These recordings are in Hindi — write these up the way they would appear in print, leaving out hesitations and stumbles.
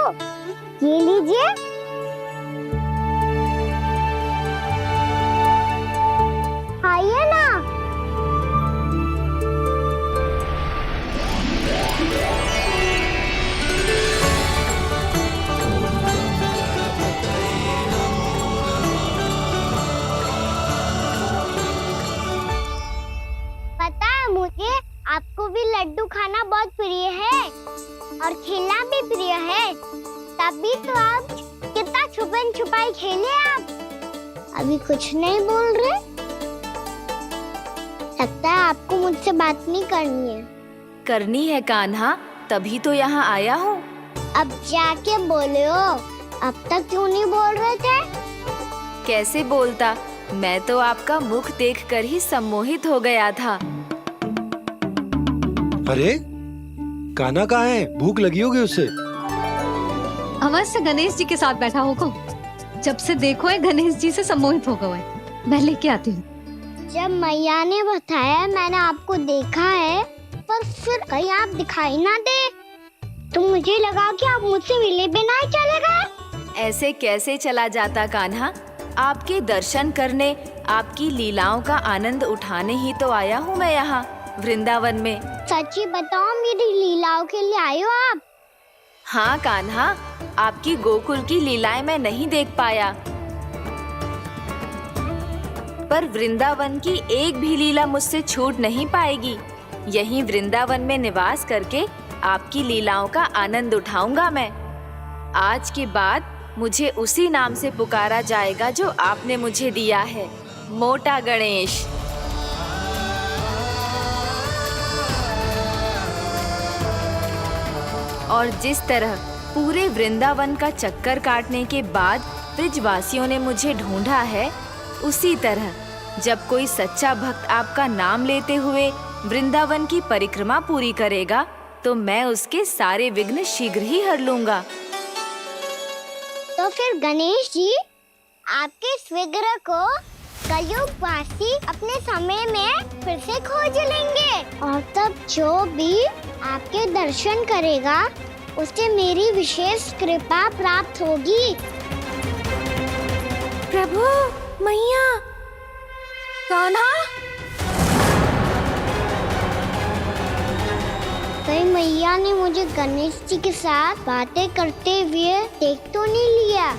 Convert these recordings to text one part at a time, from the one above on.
ये लीजिए। खाइए ना। पता है मुझे, आपको भी लड्डू खाना बहुत प्रिय है और खेलना भी प्रिय है, तभी तो आप कितना छुपन छुपाई खेले। आप अभी कुछ नहीं बोल रहे। लगता है आपको मुझसे बात नहीं करनी है। करनी है कान्हा, तभी तो यहाँ आया हूँ। अब जाके बोलो। अब तक क्यों नहीं बोल रहे थे? कैसे बोलता, मैं तो आपका मुख देखकर ही सम्मोहित हो गया था। अरे कान्हा कहाँ है? भूख लगी होगी उसे। हमारे से गणेश जी के साथ बैठा होगा। जब से देखो है गणेश जी से सम्मोहित हो गए। मैं लेके आती हूँ। जब मैया ने बताया मैंने आपको देखा है, पर फिर कहीं आप दिखाई ना दे, तो मुझे लगा कि आप मुझसे मिले बिना ही चले गए। ऐसे कैसे चला जाता कान्हा? आपके दर्शन करने, आपकी लीलाओं का आनंद उठाने ही तो आया हूँ मैं यहाँ वृंदावन में। सच्ची बताओ, मेरी लीलाओं के लिए आए हो आप? हाँ कान्हा, आपकी गोकुल की लीलाएं मैं नहीं देख पाया, पर वृंदावन की एक भी लीला मुझसे छूट नहीं पाएगी। यहीं वृंदावन में निवास करके आपकी लीलाओं का आनंद उठाऊंगा मैं। आज के बाद मुझे उसी नाम से पुकारा जाएगा जो आपने मुझे दिया है, मोटा गणेश। और जिस तरह पूरे वृंदावन का चक्कर काटने के बाद ब्रिजवासियों ने मुझे ढूंढा है, उसी तरह जब कोई सच्चा भक्त आपका नाम लेते हुए वृंदावन की परिक्रमा पूरी करेगा, तो मैं उसके सारे विघ्न शीघ्र ही हर लूंगा। तो फिर गणेश जी, आपके इस विग्रह को कलयुगवासी अपने समय में फिर से खोज लेंगे, और तब जो भी आपके दर्शन करेगा उसे मेरी विशेष कृपा प्राप्त होगी। प्रभु, मैया, कान्हा। कहीं मैया ने मुझे गणेश जी के साथ बातें करते हुए देख तो नहीं लिया?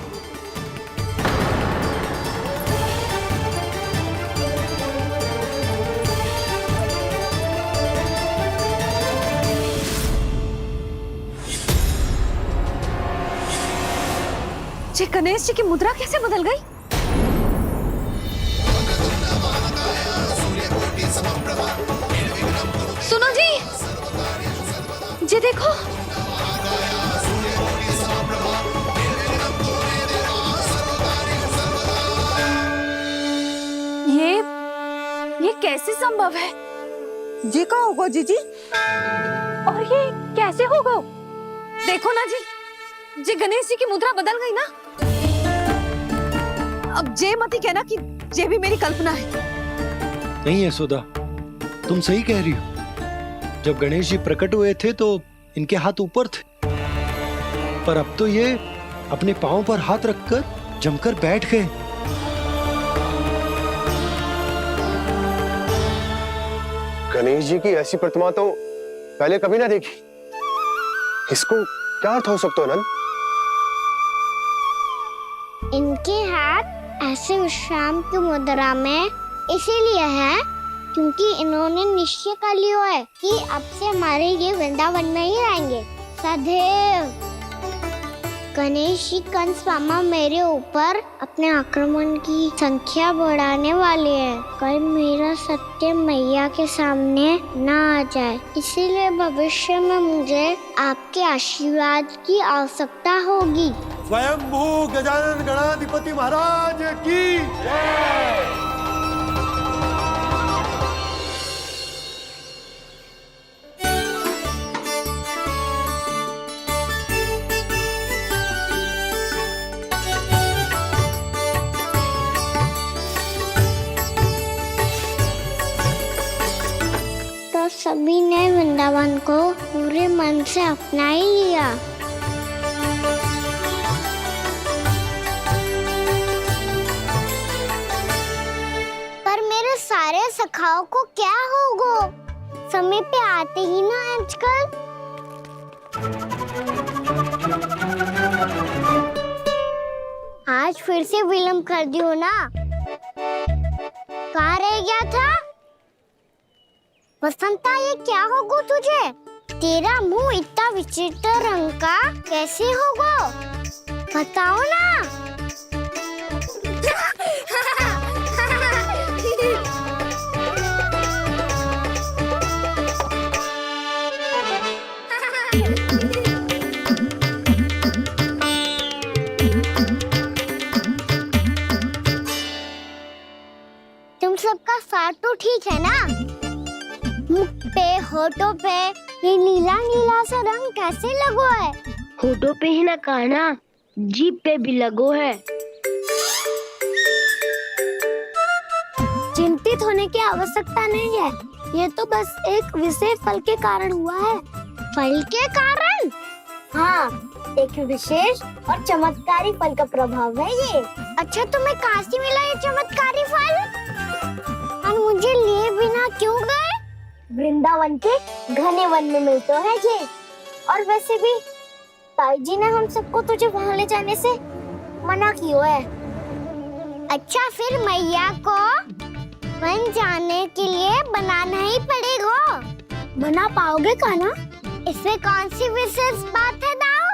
जी गणेश जी की मुद्रा कैसे बदल गई? सुनो जी, जी देखो। ये कैसे संभव है? जी का होगा जीजी? और ये कैसे होगा? देखो ना जी, जी गणेश जी की मुद्रा बदल गई ना। अब जे मती कहना कि ये भी मेरी कल्पना है। नहीं यशोदा, तुम सही कह रही हो। जब गणेश जी प्रकट हुए थे तो इनके हाथ ऊपर थे, पर अब तो ये अपने पांव पर हाथ रखकर जमकर बैठ गए। गणेश जी की ऐसी प्रतिमा तो पहले कभी ना देखी। इसको क्या अर्थ हो सकता है नंद? इनके हाथ ऐसे विश्राम की मुद्रा में इसीलिए है क्योंकि इन्होंने निश्चय कर लिया है कि अब से हमारे ये वृंदावन में ही रहेंगे सदैव। गणेश जी कंस मामा मेरे ऊपर अपने आक्रमण की संख्या बढ़ाने वाले हैं, कहीं मेरा सत्य मैया के सामने ना आ जाए। इसीलिए भविष्य में मुझे आपके आशीर्वाद की आवश्यकता होगी। स्वयंभू गजानन गणाधिपति महाराज की जय। तो सभी ने वृंदावन को पूरे मन से अपना ही लिया। सखाओ को क्या होगा? समय पे आते ही ना आजकल। आज फिर से विलम्ब कर दियो ना। कहाँ रह गया था? वसंता, ये क्या होगा तुझे? तेरा मुंह इतना विचित्र रंग का कैसे होगा? बताओ ना। तुम सबका स्वाद तो ठीक है ना? मुख पे, होठों पे ये नीला नीला सा रंग कैसे लगो है? होठों पे ही ना काना, जीभ पे भी लगो है। चिंतित होने की आवश्यकता नहीं है। ये तो बस एक विशेष फल के कारण हुआ है। फल के कारण? हाँ, एक विशेष और चमत्कारी फल का प्रभाव है ये। अच्छा, तुम्हें कहाँ से मिला ये चमत्कारी फल? और मुझे लिए बिना क्यों गए? वृंदावन के घने वन में मिलते हैं ये। और वैसे भी ताई जी ने हम सबको तुझे वहाँ ले जाने से मना किया है। अच्छा, फिर मैया को वन जाने के लिए बनाना ही पड़ेगा। बना पाओगे कान्हा? इसमें कौन सी विशेष बात है दाऊ?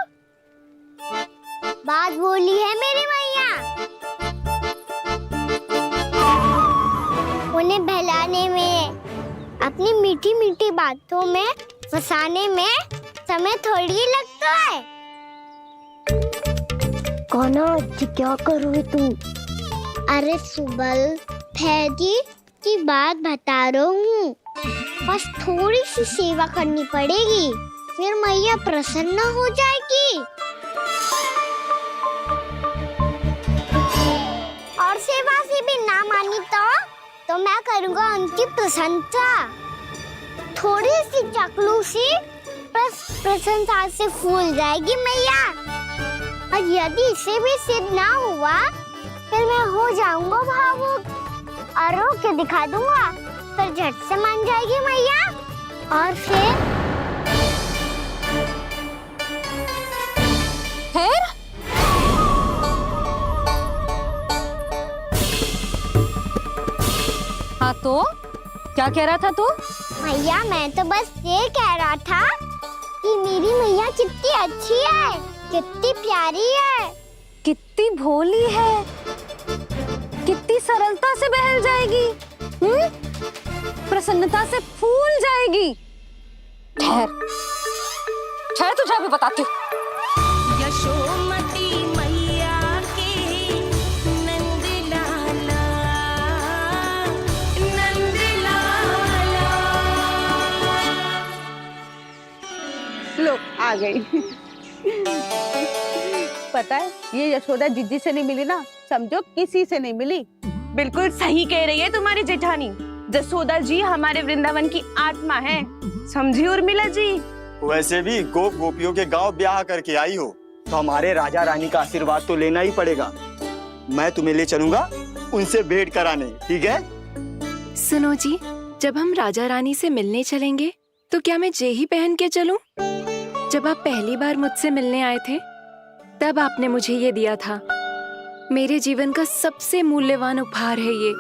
बात बोली है मेरी मैया। उन्हें बहलाने में, अपनी मीठी मीठी बातों में फंसाने में समय थोड़ी लगता है। कान्हा, क्या करोगे तुम? अरे सुबल, फैजी की बात बता रहा हूँ। बस थोड़ी सी सेवा करनी पड़ेगी, फिर मैया प्रसन्न हो जाएगी। और सेवा से भी ना मानी तो मैं करूँगा उनकी प्रशंसा। थोड़ी सी चकलूसी बस प्रशंसा से फूल जाएगी मैया। और यदि इसे भी सिद्ध ना हुआ, फिर मैं हो जाऊंगा भावुक और रो के दिखा दूंगा। फिर झट से मान जाएगी मैया। और फिर हाँ तो क्या कह रहा था तू? मैया, मैं तो बस ये कह रहा था कि मेरी मैया कितनी अच्छी है, कितनी प्यारी है, कितनी भोली है, कितनी सरलता से बहल जाएगी, प्रसन्नता से फूल जाएगी। ठहर ठहर, तुझे अभी बताती हूँ। यशोमती मैया के नंद लाला, नंद लाला। लो आ गई। पता है, ये यशोदा जीजी से नहीं मिली ना, समझो किसी से नहीं मिली। बिल्कुल सही कह रही है तुम्हारी जेठानी। जसोदा जी हमारे वृंदावन की आत्मा है, समझी उर्मिला जी। वैसे भी गोप गोपियों के गांव ब्याह करके आई हो तो हमारे राजा रानी का आशीर्वाद तो लेना ही पड़ेगा। मैं तुम्हें ले चलूंगा उनसे भेंट कराने, ठीक है? सुनो जी, जब हम राजा रानी से मिलने चलेंगे तो क्या मैं जे ही पहन के चलूं? जब आप पहली बार मुझसे मिलने आए थे तब आपने मुझे ये दिया था। मेरे जीवन का सबसे मूल्यवान उपहार है ये।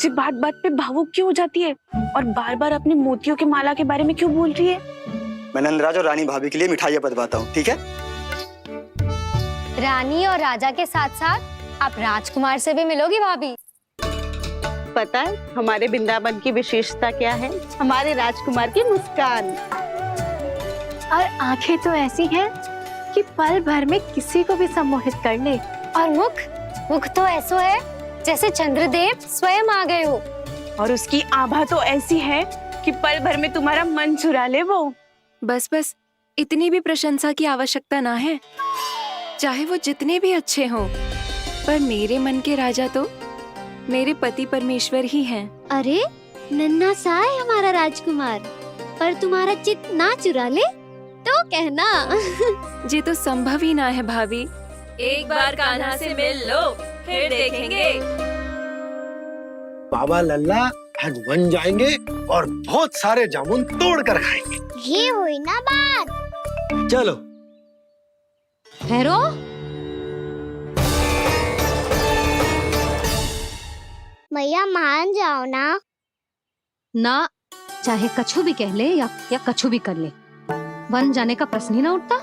जी बात बात पे भावुक क्यों हो जाती है और बार बार अपने मोतियों के माला के बारे में क्यों बोल रही है? मैं नंदराज और रानी भाभी के लिए मिठाइयाँ बंटवाता हूँ, ठीक है? रानी और राजा के साथ साथ आप राजकुमार से भी मिलोगी भाभी। पता है हमारे वृंदावन की विशेषता क्या है? हमारे राजकुमार की मुस्कान। और आंखें तो ऐसी हैं कि पल भर में किसी को भी सम्मोहित कर ले। और मुख तो ऐसा है जैसे चंद्रदेव स्वयं आ गए हो। और उसकी आभा तो ऐसी है कि पल भर में तुम्हारा मन चुरा ले वो। बस बस, इतनी भी प्रशंसा की आवश्यकता ना है। चाहे वो जितने भी अच्छे हों, पर मेरे मन के राजा तो मेरे पति परमेश्वर ही हैं। अरे नन्हा सा है हमारा राजकुमार, पर तुम्हारा चित्त ना चुरा ले तो कहना। ये तो संभव ही ना है भाभी। एक बार कान्हा से मिल लो, फिर देखेंगे। बाबा लल्ला आज वन जाएंगे और बहुत सारे जामुन तोड़ कर खाएंगे। ये हुई ना बात। चलो। भैरो, मैया मान जाओ ना। ना, चाहे कछु भी कह ले या कछु भी कर ले, वन जाने का प्रश्न ही ना उठता।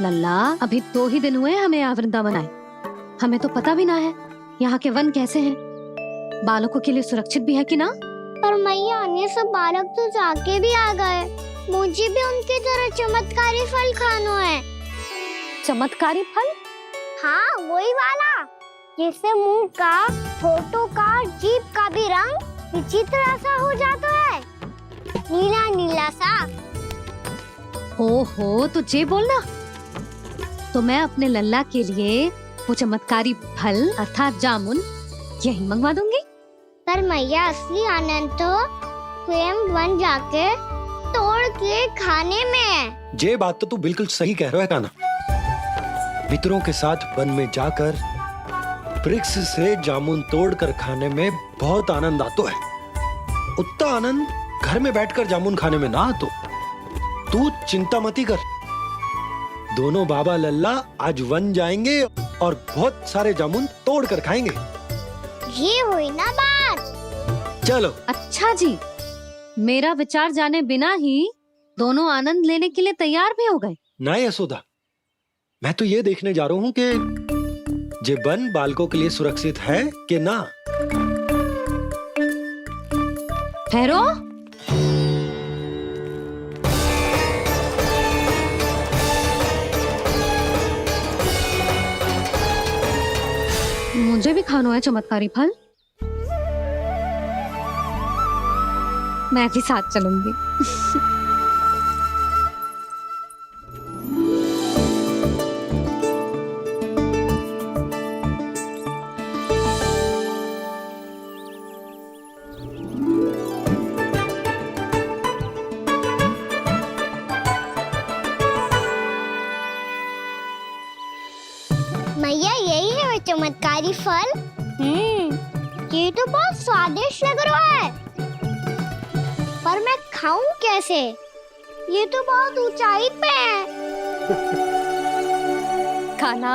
लल्ला, अभी 2 ही दिन हुए हमें यहाँ वृंदावन आए, हमें तो पता भी ना है यहाँ के वन कैसे हैं, बालकों के लिए सुरक्षित भी है कि ना। पर मैया अन्य सब बालक तो जाके भी आ गए, मुझे भी उनकी तरह चमत्कारी फल खाना है। चमत्कारी फल? हाँ, वही वाला जिससे मुंह का, होठों का, जीभ का भी रंग विचित्र सा हो जाता है, नीला नीला सा। ओहो, तो जे बोलना। तो मैं अपने लल्ला के लिए वो चमत्कारी फल अर्थात जामुन यही मंगवा दूंगी। पर मैया असली आनंद तो स्वयं वन जाके तोड़ के खाने में है। ये बात तो तू बिल्कुल सही कह रहा है कान्हा। मित्रों के साथ वन में जाकर वृक्ष से जामुन तोड़कर खाने में बहुत आनंद आता है। उतना आनंद घर में बैठकर जामुन खाने में ना आतो। तू चिंता मती कर, दोनों बाबा लल्ला आज वन जाएंगे और बहुत सारे जामुन तोड़कर खाएंगे। ये हुई ना बात। चलो। अच्छा जी, मेरा विचार जाने बिना ही दोनों आनंद लेने के लिए तैयार भी हो गए। ना यशोदा, मैं तो ये देखने जा रहा हूँ कि जे वन बालकों के लिए सुरक्षित है कि ना। भैरो, मुझे भी खाना है चमत्कारी फल। मैं भी साथ चलूंगी। मैया यही है वो चमत्कारी फल। ये तो बहुत स्वादिष्ट लग रहा है, पर मैं खाऊं कैसे? ये तो बहुत ऊंचाई पे है। खाना,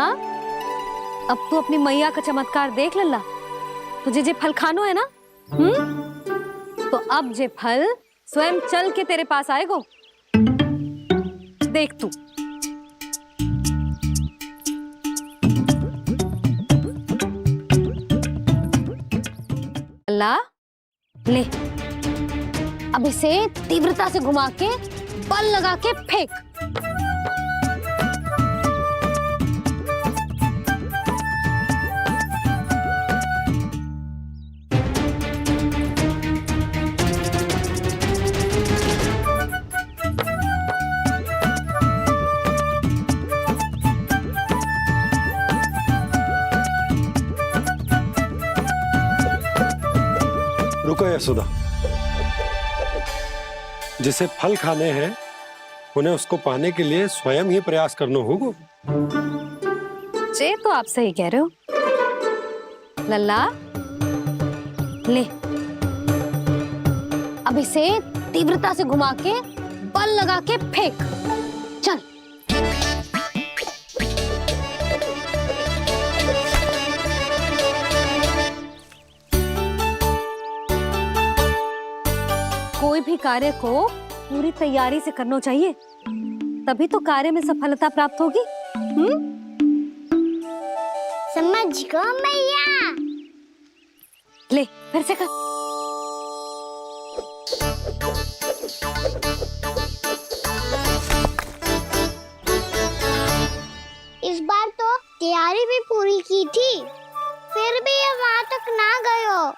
अब तू अपनी मैया का चमत्कार देख लल्ला। तुझे जे फल खानो है ना, तो अब जे फल स्वयं चल के तेरे पास आएगो। देख तू। लल्ला, ले, अब इसे तीव्रता से घुमा के बल लगा के फेंक। रुको यशोदा, जिसे फल खाने हैं उन्हें उसको पाने के लिए स्वयं ही प्रयास करना होगा। जे तो आप सही कह रहे हो लल्ला। ले, अब इसे तीव्रता से घुमा के बल लगा के फेंक। चल। कोई भी कार्य को पूरी तैयारी से करना चाहिए, तभी तो कार्य में सफलता प्राप्त होगी। समझ गो मैया। ले, फिर से कर। इस बार तो तैयारी भी पूरी की थी, फिर भी ये वहां तक ना गयो।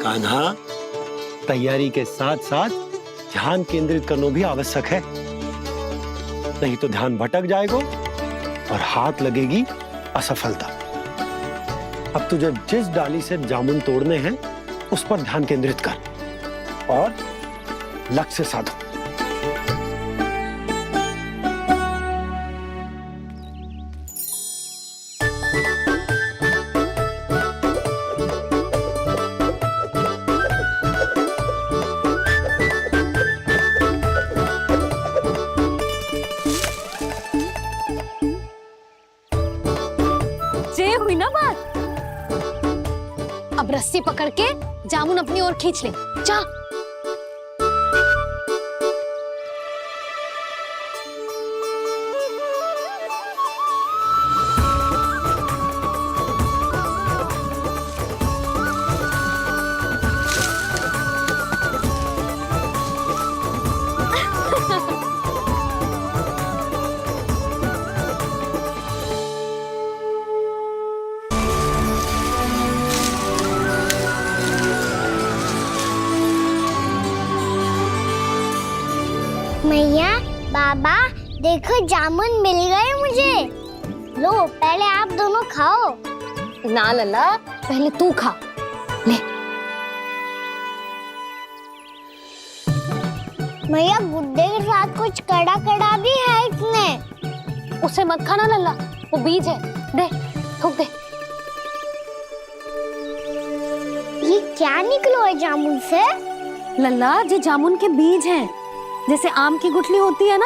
कान्हा, तैयारी के साथ साथ ध्यान केंद्रित करना भी आवश्यक है, नहीं तो ध्यान भटक जाएगा और हाथ लगेगी असफलता। अब तुझे जिस डाली से जामुन तोड़ने हैं उस पर ध्यान केंद्रित कर और लक्ष्य साधो। अब रस्सी पकड़ के जामुन अपनी ओर खींच ले। जा। मैया, बाबा, देखो जामुन मिल गए मुझे। लो, पहले आप दोनों खाओ। ना लल्ला, पहले तू खा ले। मैया, गुड्डे के साथ कुछ कड़ा कड़ा भी है इसमें। उसे मत खाना लल्ला, वो बीज है। दे, थूक दे। ये क्या निकलो है जामुन से? लल्ला, ये जामुन के बीज हैं। जैसे आम की गुठली होती है ना,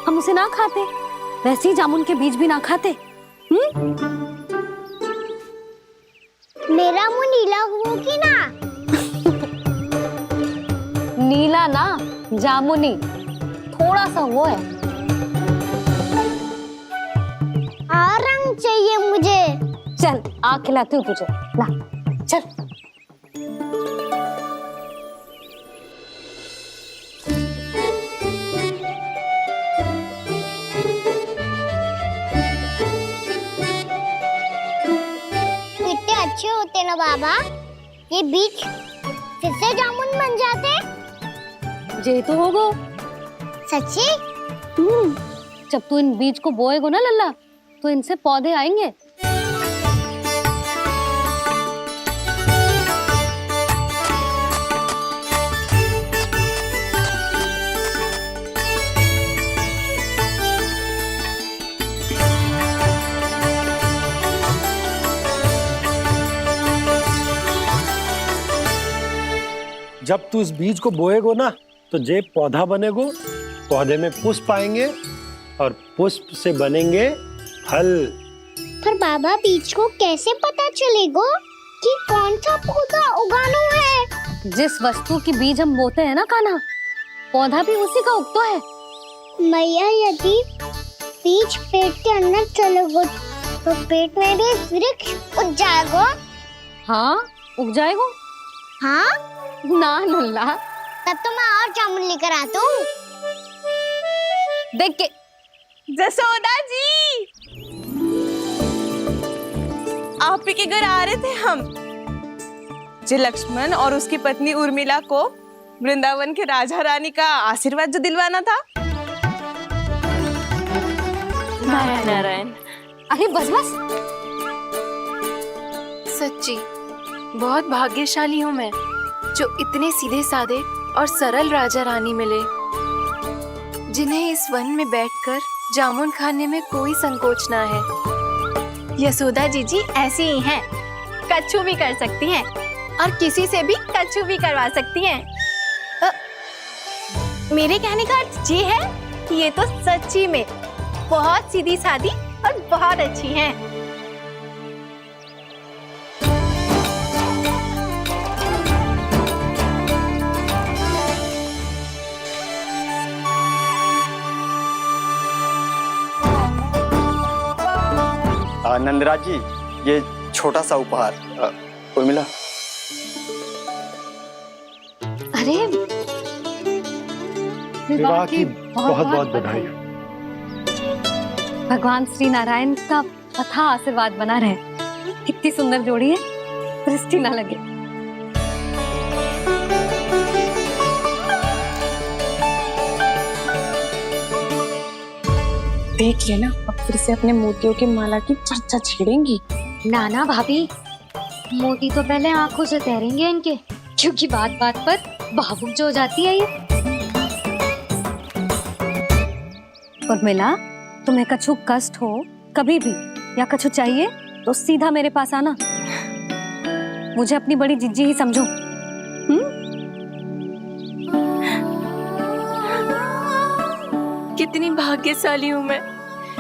हम उसे ना खाते, वैसे ही जामुन के बीज भी ना खाते। मेरा मुंह नीला हुआ कि ना? नीला ना, जामुनी। थोड़ा सा वो है। और रंग चाहिए मुझे। चल, आ खिलाती हूँ तुझे। ला, चल। अच्छे होते ना बाबा, ये बीज फिर से जामुन बन जाते। जे तो होगो। सच्ची? जब तू इन बीज को बोएगो ना लल्ला, तो इनसे पौधे आएंगे। जब तू इस बीज को बोएगो ना, तो जे पौधा बनेगो, पौधे में पुष्प आएंगे और पुष्प से बनेंगे फल। पर बाबा, बीज को कैसे पता चलेगा कि कौन सा पौधा उगाना है? जिस वस्तु की बीज हम बोते हैं ना कान्हा, पौधा भी उसी का उगता है। मैया, यदि बीज पेट के अंदर चलेगा, तो पेट में भी वृक्ष उग जाएगा। हाँ, उग जाएगा। हाँ ना लल्ला, तब तो मैं और जामुन लेकर आता हूँ। देख के। जसोदा जी, आप ही के घर आ रहे थे हम। जो लक्ष्मण और उसकी पत्नी उर्मिला को वृंदावन के राजा रानी का आशीर्वाद जो दिलवाना था। नारायण नारायण। अरे बस बस। सच्ची बहुत भाग्यशाली हूँ मैं, जो इतने सीधे साधे और सरल राजा रानी मिले, जिन्हें इस वन में बैठकर जामुन खाने में कोई संकोच ना है। यशोदा जीजी ऐसी ही हैं, कच्छू भी कर सकती हैं और किसी से भी कच्छू भी करवा सकती हैं। मेरे कहने का अर्थ ये है कि ये तो सच्ची में बहुत सीधी सादी और बहुत अच्छी हैं। नंदराज जी, ये छोटा सा उपहार। उर्मिला। अरे, विवाह की बहुत बहुत बधाई। भगवान श्री नारायण का अथाह आशीर्वाद बना रहे। कितनी सुंदर जोड़ी है, दृष्टि ना लगे। देख लेना, अब फिर से अपने मोतियों की माला की चर्चा छेड़ेंगी। नाना भाभी, मोती तो पहले आंखों से तैरेंगे इनके, क्योंकि बात बात पर भावुक जो हो जाती है ये। उर्मिला, तुम्हें कछु कष्ट हो कभी भी या कछु चाहिए तो सीधा मेरे पास आना। मुझे अपनी बड़ी जिज्जी ही समझो। कितनी भाग्यशाली हूँ मैं,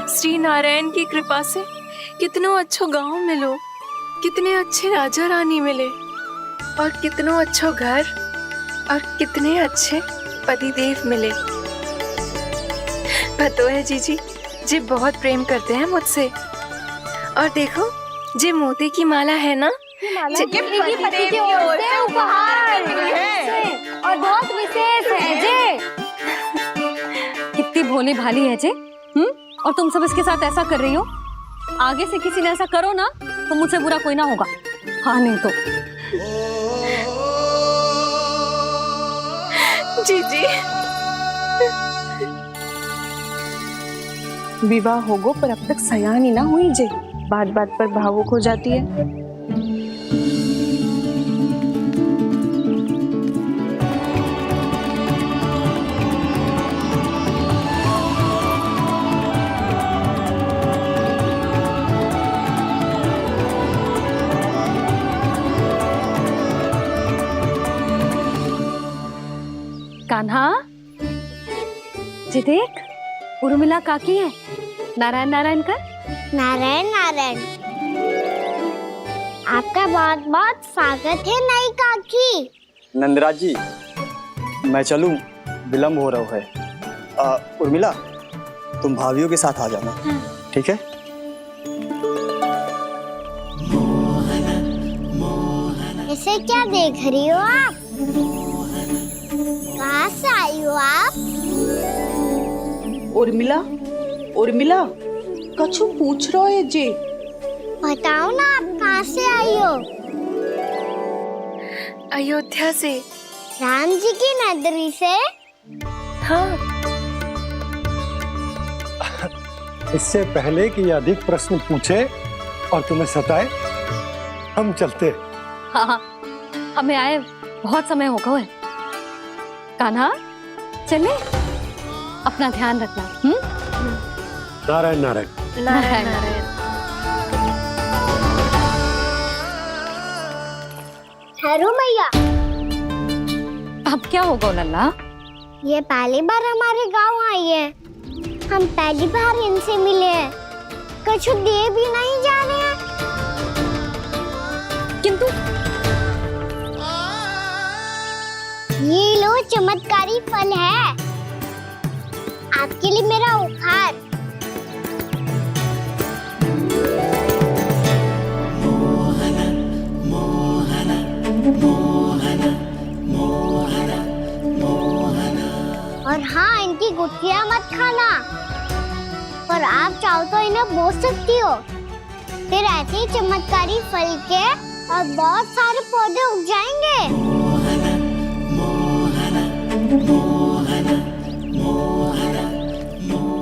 श्री नारायण की कृपा से कितनों अच्छो गांव मिलो, कितने अच्छे राजा रानी मिले। और कितनो अच्छो घर और कितने अच्छे पतिदेव मिले। पतो है जीजी, जी बहुत प्रेम करते हैं मुझसे। और देखो, जे मोती की माला है ना, पति की ओर से उपहार है और बहुत विशेष है जे। कितनी भोली भाली है जे। और तुम सब इसके साथ ऐसा कर रही हो। आगे से किसी ने ऐसा करो ना तो मुझसे बुरा कोई ना होगा। हाँ नहीं तो जीजी विवाह होगो पर अब तक सयान ही ना हुई जे। बात बात पर भावुक हो जाती है। कान्हा, जी देख, उर्मिला काकी है। नारायण नारायण कर। नारायण नारायण। आपका बहुत बहुत स्वागत है नई काकी। नंदराज जी, मैं चलूं, विलम्ब हो रहा है। उर्मिला, तुम भाभियों के साथ आ जाना। ठीक है? इसे क्या देख रही हो आप? कहाँ से आई हो आप? उर्मिला, उर्मिला, कछु पूछ रहा है जे। बताओ ना आप कहाँ से आई हो? अयोध्या से। राम जी की नगरी से? हाँ। इससे पहले कि अधिक प्रश्न पूछे और तुम्हें सताए, हम चलते। हाँ, हमें आए बहुत समय हो गया है। कान्हा, चले, अपना ध्यान रखना। नारायण नारायण। नारायण नारायण। ठहरू मैया, अब क्या होगा लल्ला? ये पहली बार हमारे गांव आई है। हम पहली बार इनसे मिले हैं। कछु दे भी नहीं जा रहे हैं। किंतु ये लो चमत्कारी फल है। आपके लिए मेरा उपहार। और हाँ, इनकी गुठलियां मत खाना। और आप चाहो तो इन्हें बोल सकती हो। फिर ऐसे ही चमत्कारी फल के और बहुत सारे पौधे उग जाएंगे।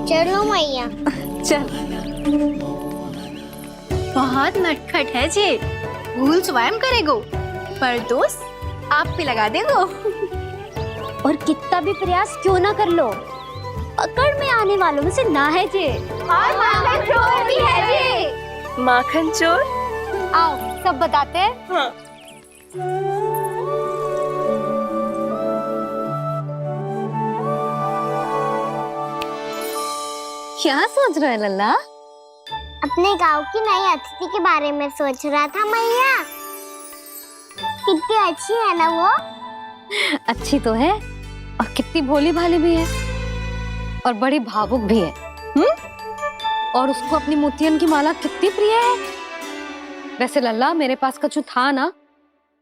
चलो मैया। चल। बहुत नटखट है जे। भूल स्वयं करेगो पर दोष आप पे लगा देगो। और कितना भी प्रयास क्यों ना कर लो, पकड़ में आने वालों में से ना है जे। और माखन चोर भी है जे। माखन चोर? आओ सब बताते हैं। हाँ। क्या सोच रहा है लल्ला? अपने गांव की नई अतिथि के बारे में सोच रहा था मैया। कितनी अच्छी है ना वो? अच्छी तो है और कितनी भोली भाली भी है और बड़ी भावुक भी है। और उसको अपनी मोतियन की माला कितनी प्रिय है। वैसे लल्ला, मेरे पास कछु था ना,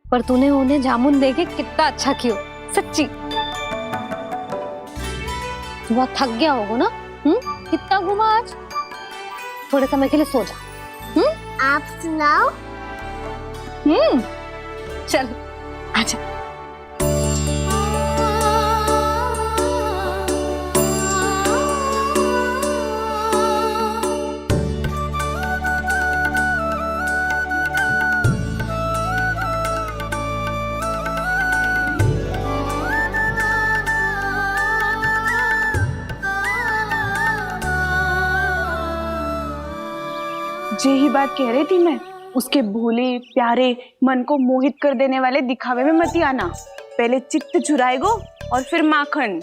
पर तूने उन्हें जामुन देके कितना अच्छा किया। सच्ची बहुत थक गया होगा ना? कितना घूमा आज। थोड़े समय के लिए सो जा। आप सुनाओ। चल आजा। जे ही बात कह रही थी मैं, उसके भोले प्यारे मन को मोहित कर देने वाले दिखावे में मत आना। पहले चित्त चुराएगो और फिर माखन।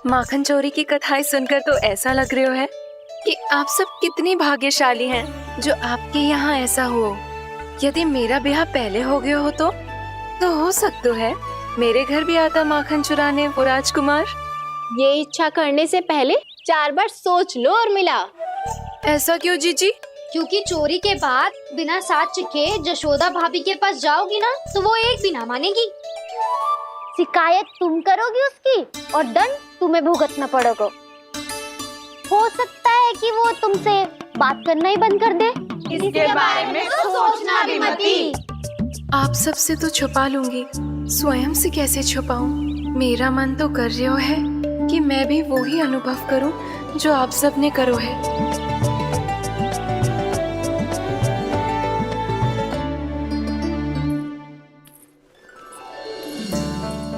माखन चोरी की कथाएं सुनकर तो ऐसा लग रहा है कि आप सब कितनी भाग्यशाली हैं जो आपके यहाँ ऐसा हो। यदि मेरा ब्याह पहले हो गया हो तो तो हो सकता है मेरे घर भी आता माखन चुराने वो राजकुमार। ये इच्छा करने से पहले 4 बार सोच लो और मिला। ऐसा क्यों जीजी? क्योंकि चोरी के बाद बिना साथ चिखे जशोदा भाभी के पास जाओगी ना तो वो एक भी ना मानेगी। शिकायत तुम करोगी उसकी और दंड तुम्हें भुगतना पड़ेगा। हो सकता है कि वो तुमसे बात करना ही बंद कर दे। इसके बारे में तो सोचना भी मती। आप सबसे तो छुपा लूंगी, स्वयं से कैसे छुपाऊं? मेरा मन तो कर रहा है कि मैं भी वो ही अनुभव करूं जो आप सब ने करो है।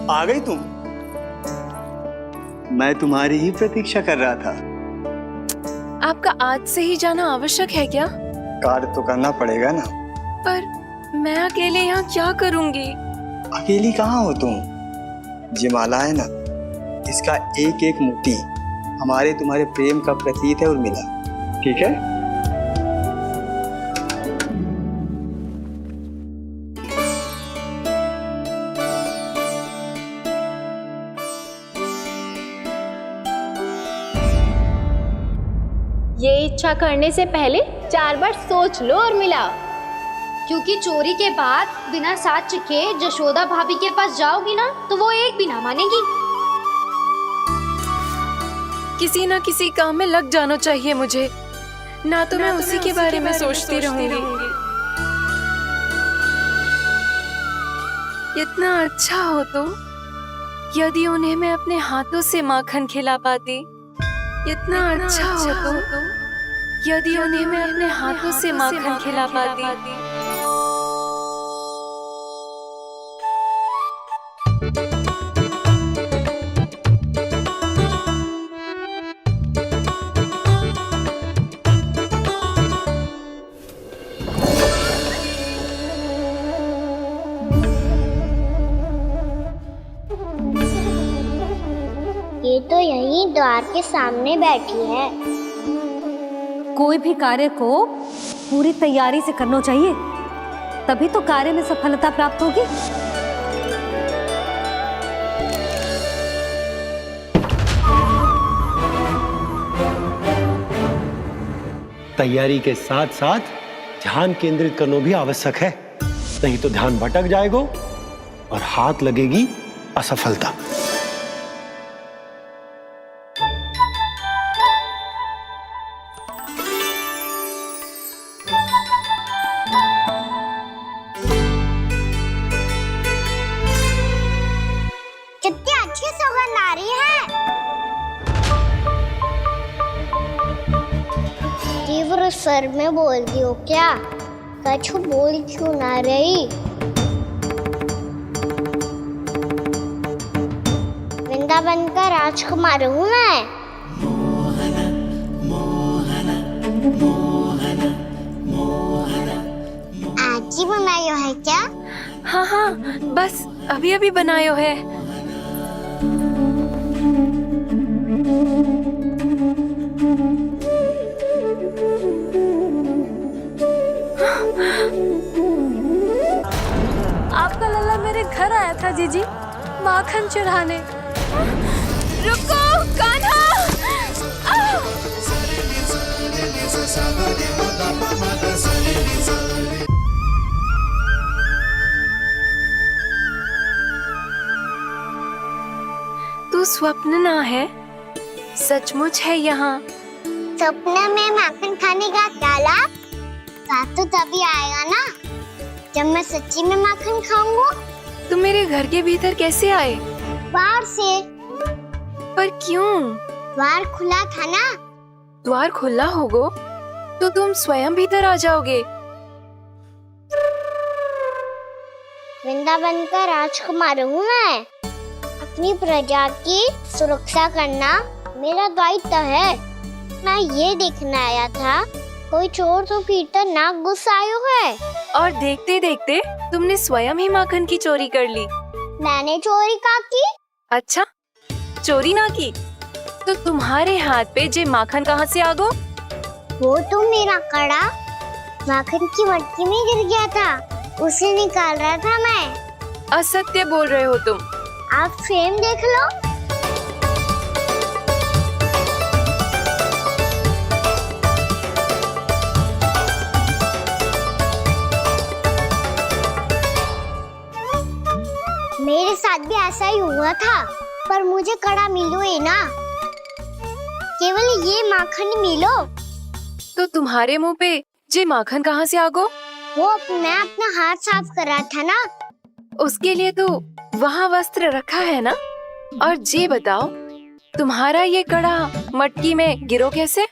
आ गई तुम? मैं तुम्हारी ही प्रतीक्षा कर रहा था। आपका आज से ही जाना आवश्यक है क्या? कार्य तो करना पड़ेगा ना। पर मैं अकेले यहाँ क्या करूँगी? अकेली कहाँ हो तुम? ये माला है ना, इसका एक एक मोती हमारे तुम्हारे प्रेम का प्रतीक है उर्मिला, ठीक है? ये इच्छा करने से पहले 4 बार सोच लो और मिला। क्योंकि चोरी के बाद बिना साथ चिखे जशोदा भाभी के पास जाओगी ना तो वो एक भी ना मानेगी। किसी न किसी काम में लग जाना चाहिए मुझे, ना तो मैं उसी के बारे में सोचती रहूंगी। इतना अच्छा हो तो यदि उन्हें मैं अपने हाथों से माखन खिला पाती। इतना अच्छा हो तो यदि उन्हें मैं अपने हाथों से माखन खिला पाती। ये तो यहीं द्वार के सामने बैठी है। कोई भी कार्य को पूरी तैयारी से करना चाहिए, तभी तो कार्य में सफलता प्राप्त होगी। तैयारी के साथ साथ ध्यान केंद्रित करना भी आवश्यक है, नहीं तो ध्यान भटक जाएगा और हाथ लगेगी असफलता। कितनी अच्छी सौगंध आ रही है। तीव्र स्वर में बोलती हो क्या? कछु बोल क्यों ना रही? वृंदावन का राजकुमार हूँ मैं। आज ही बनायो है क्या? हाँ हाँ, बस अभी अभी बनायो है। आपका लल्ला मेरे घर आया था जीजी, माखन चुराने। रुको कान्हा! तू स्वप्न ना है, सचमुच है यहाँ। सपने में माखन खाने का क्या लाभ? रात तो तभी आएगा ना जब मैं सच्ची में माखन खाऊंगा। तुम मेरे घर के भीतर कैसे आए? बाहर से। पर क्यों? द्वार खुला था ना। द्वार खुला होगा तो तुम स्वयं भीतर आ जाओगे। वृंदावन का राजकुमार हूँ मैं। अपनी प्रजा की सुरक्षा करना मेरा दायित्व है। मैं ये देखने आया था कोई चोर तो कीर्तन ना घुस आयो है। और देखते देखते तुमने स्वयं ही माखन की चोरी कर ली। मैंने चोरी का की? अच्छा, चोरी ना की तो तुम्हारे हाथ पे जे माखन कहाँ से आ गो? वो तो मेरा कड़ा माखन की मटकी में गिर गया था, उसे निकाल रहा था मैं। असत्य बोल रहे हो तुम। आप फ्रेम देख लो। मेरे साथ भी ऐसा ही हुआ था, पर मुझे कड़ा मिलो ही ना, केवल ये माखन ही मिलो। तो तुम्हारे मुंह पे जे माखन कहाँ से आ गो? वो मैं अपना हाथ साफ कर रहा था ना। उसके लिए तो वहाँ वस्त्र रखा है ना। और जे बताओ, तुम्हारा ये कड़ा मटकी में गिरो कैसे?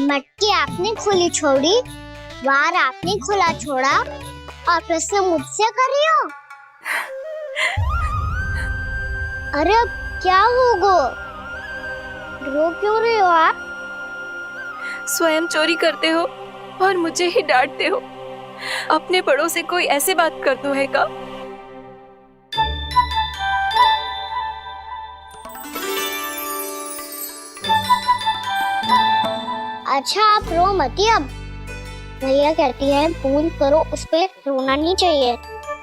मटकी आपने खुली छोड़ी, वार आपने खुला छोड़ा, और प्रश्न मुझसे कर रही हो? अरे अब क्या होगा? रो क्यों रहे हो आप? स्वयं चोरी करते हो और मुझे ही डांटते हो। अपने बड़ों से कोई ऐसे बात करते है का? अच्छा आप रो मती अब। भैया कहती है भूल करो, उस पे रोना नहीं चाहिए,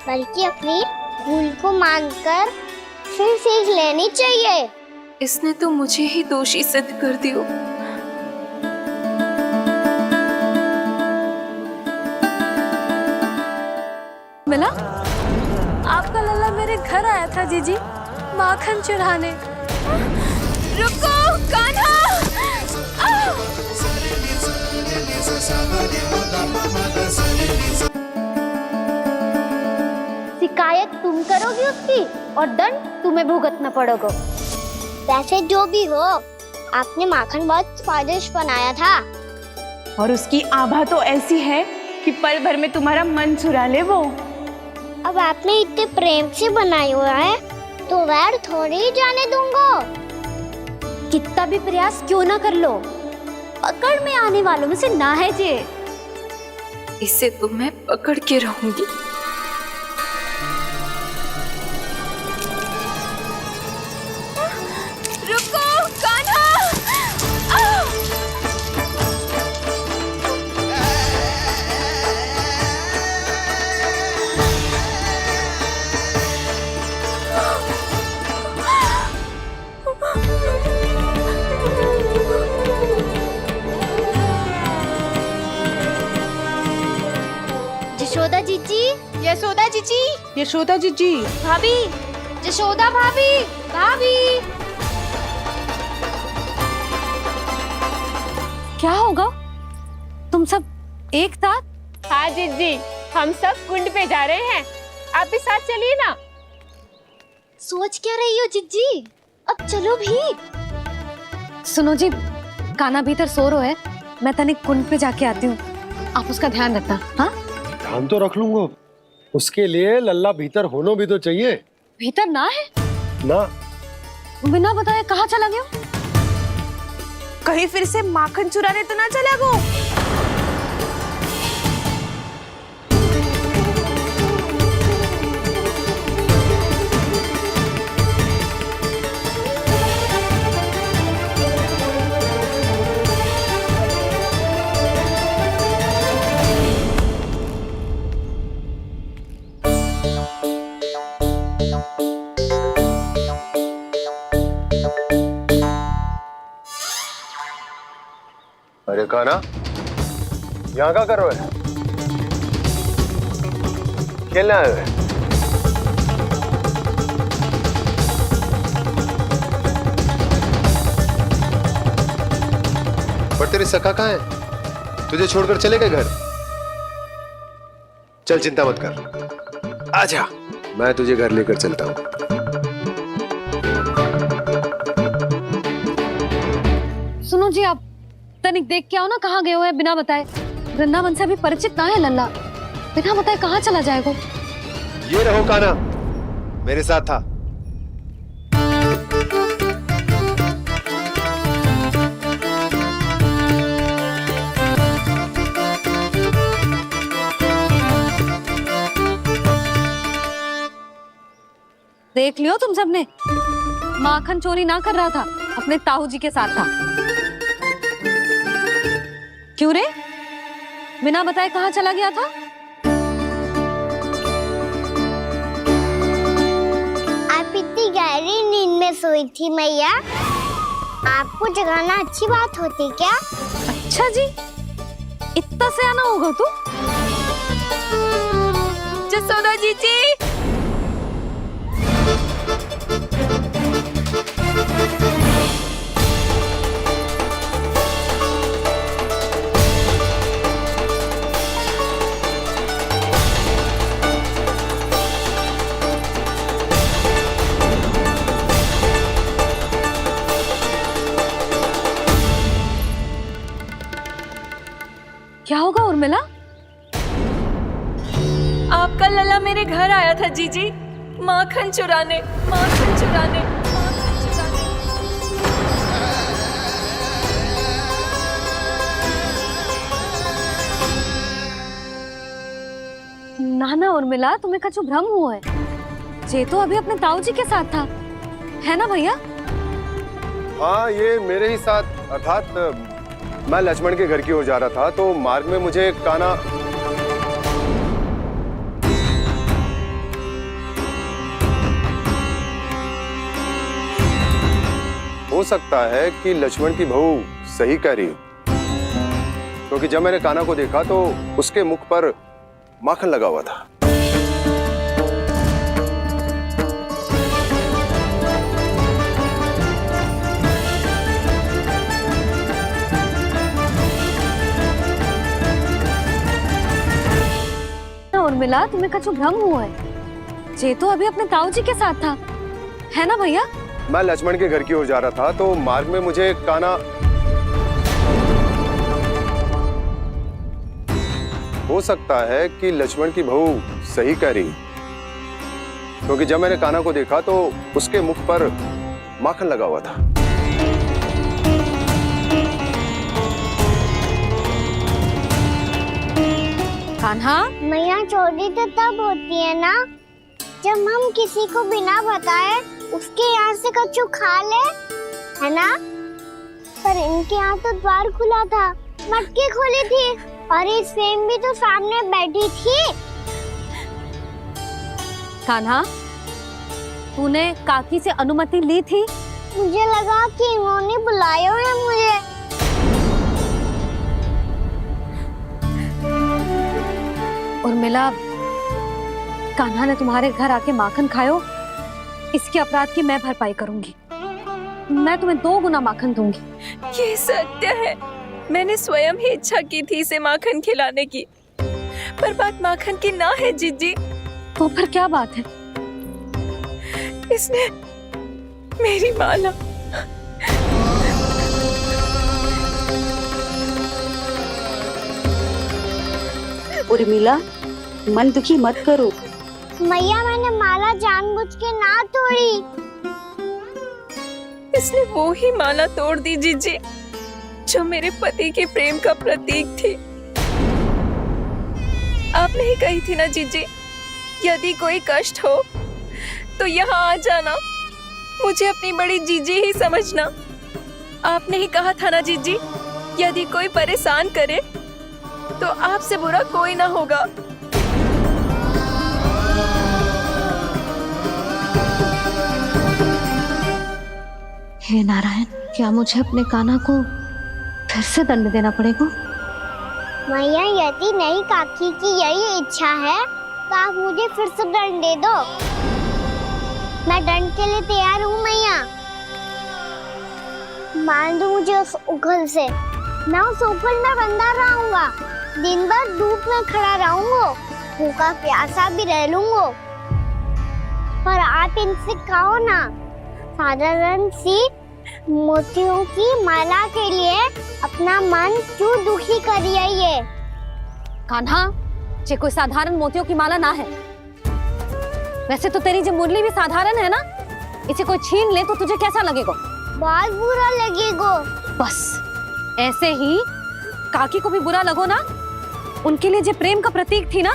बल्कि अपनी भूल को मानकर फिर सीख लेनी चाहिए। इसने तो मुझे ही दोषी सिद्ध कर दियो। मिला? आपका लल्ला मेरे घर आया था जीजी, माखन चुराने। रुको कान्हा! शिकायत तुम करोगी उसकी और दंड तुम्हें भुगतना पड़ेगा। वैसे जो भी हो, आपने माखन बहुत स्वादिष्ट बनाया था। और उसकी आभा तो ऐसी है कि पल भर में तुम्हारा मन चुरा ले वो। अब आपने इतने प्रेम से बनाया हुआ है, तो वैर थोड़ी ही जाने दूंगा। कितना भी प्रयास क्यों ना कर लो, पकड़ में आने वालों में से ना है जे। इसे तो मैं पकड़ के रहूंगी। रुको कान्हा! यशोदा जीजी, यशोदा जीजी, यशोदा जीजी, भाभी, यशोदा भाभी, भाभी। क्या होगा? तुम सब एक साथ? हाँ जीजी, हम सब कुंड पे जा रहे हैं, आप भी साथ चलिए ना। सोच क्या रही हो जीजी? अब चलो भी। सुनो जी, कान्हा भीतर सो रो है, मैं तनिक कुंड पे जाके आती हूँ, आप उसका ध्यान रखना। हाँ, ध्यान तो रख लूंगा, उसके लिए लल्ला भीतर होना भी तो चाहिए। भीतर ना है? ना। बिना बताए कहाँ चला गया? कहीं फिर से माखन चुराने तो ना चला गो? अरे कान्हा, यहाँ क्या कर रहे हो? खेलने आए हुए? पर तेरे सखा कहाँ है? तुझे छोड़कर चले गए घर? चल चिंता मत कर, आजा, मैं तुझे घर लेकर चलता हूँ। सुनो जी, आप तनिक देख के आओ ना, कहाँ गए हुए हैं बिना बताए। वृंदावन से अभी परिचित ना है लल्ला, बिना बताए कहाँ चला जाएगा? ये रहो कान्हा, मेरे साथ था। देख लियो तुम सबने, माखन चोरी ना कर रहा था, अपने ताऊ जी के साथ था। क्यों रे, बिना बताए कहाँ चला गया था? आप इतनी गहरी नींद में सोई थी मैया, आपको जगाना अच्छी बात होती क्या? अच्छा जी, इतना सयाना होगा तू? जसोदा जीजी, क्या होगा उर्मिला? आपका लला मेरे घर आया था जीजी, माखन चुराने, माखन चुराने, माखन चुराने। ना ना उर्मिला, तुम्हें कछु भ्रम हुआ है। जे तो अभी अपने ताऊ जी के साथ था, है ना भैया? हाँ, ये मेरे ही साथ, अर्थात मैं लक्ष्मण के घर की ओर जा रहा था तो मार्ग में मुझे कान्हा हो सकता है कि लक्ष्मण की बहू सही कह रही हो, क्योंकि जब मैंने कान्हा को देखा तो उसके मुख पर माखन लगा हुआ था। उर्मिला, तुम्हें कछु भ्रम हुआ है। जे तो अभी अपने ताऊ जी के साथ था, है ना भैया? मैं लक्ष्मण के घर की ओर जा रहा था तो मार्ग में मुझे कान्हा हो सकता है कि लक्ष्मण की बहू सही कह रही, क्योंकि जब मैंने कान्हा को देखा तो उसके मुख पर माखन लगा हुआ था। कान्हा, मैया, चोरी तो तब होती है ना जब हम किसी को बिना बताए उसके यहाँ से कछु खा ले, है ना? पर इनके यहाँ तो द्वार खुला था, मटकी खोली थी और ये सेम भी तो सामने बैठी थी। कान्हा, तूने काकी से अनुमति ली थी? मुझे लगा कि इन्होंने बुलाया है मुझे। उर्मिला, कान्हा ने तुम्हारे घर आके माखन खायो, इसके अपराध की मैं भरपाई करूंगी। मैं तुम्हें 2 गुना माखन दूंगी। ये सत्य है, मैंने स्वयं ही इच्छा की थी इसे माखन खिलाने की, पर बात माखन की ना है जीजी। तो फिर क्या बात है? इसने मेरी माला उर्मिला, मन दुखी मत करो। मैया, मैंने माला जानबूझ के ना तोड़ी। इसने वो ही माला तोड़ दी जीजी जो मेरे पति के प्रेम का प्रतीक थी। आपने ही कही थी ना जीजी, यदि कोई कष्ट हो तो यहाँ आ जाना, मुझे अपनी बड़ी जीजी ही समझना। आपने ही कहा था ना जीजी, यदि कोई परेशान करे तो आपसे बुरा कोई ना होगा। हे नारायण, क्या मुझे अपने कान्हा को फिर से दंड देना पड़ेगा? मैया, यदि नहीं काकी की यही इच्छा है तो आप मुझे फिर से दंड दे दो। मैं दंड के लिए तैयार हूँ मैया। मान दो मुझे उस उखल से, मैं उस उखल में बंधा रहूंगा, दिन भर धूप में खड़ा रहूंगा, भूखा प्यासा भी रह लूंगा। पर आप इनसे कहो ना, साधारण सी मोतियों की माला के लिए अपना मन क्यों दुखी करिए? ये कान्हा, ये कोई साधारण मोतियों की माला ना है। वैसे तो तेरी जो मुरली भी साधारण है ना, इसे कोई छीन ले तो तुझे कैसा लगेगा? बहुत बुरा लगेगा। बस ऐसे ही काकी को भी बुरा लगो ना। उनके लिए जो प्रेम का प्रतीक थी ना,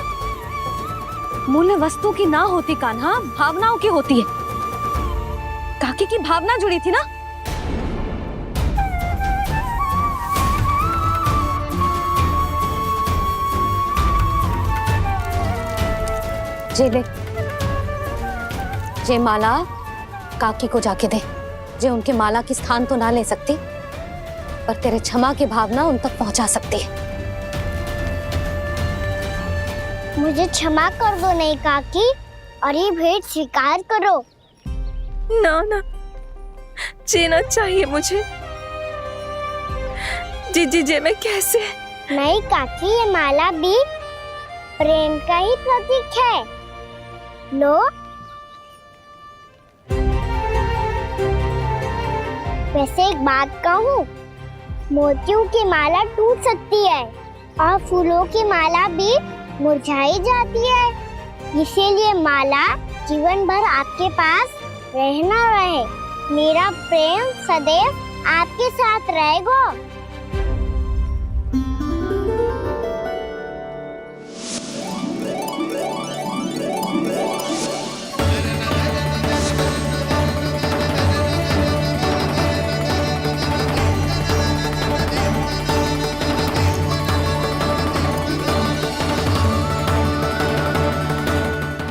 मूल्य वस्तु की ना होती कान्हा, भावनाओं की होती है। काकी की भावना जुड़ी थी ना। जे ले, जे माला काकी को जाके दे। जे उनके माला की स्थान तो ना ले सकती, पर तेरे क्षमा की भावना उन तक पहुंचा सकती है। मुझे क्षमा कर दो नहीं काकी, और ये भेंट स्वीकार करो। ना ना, जीना चाहिए मुझे। जीजी जे मैं कैसे? नहीं काकी, ये माला भी प्रेम का ही प्रतीक है। लो। वैसे एक बात कहूँ, मोतियों की माला टूट सकती है और फूलों की माला भी मुरझाई जाती है। इसीलिए माला जीवन भर आपके पास रहना रहे। मेरा प्रेम सदैव आपके साथ रहेगा।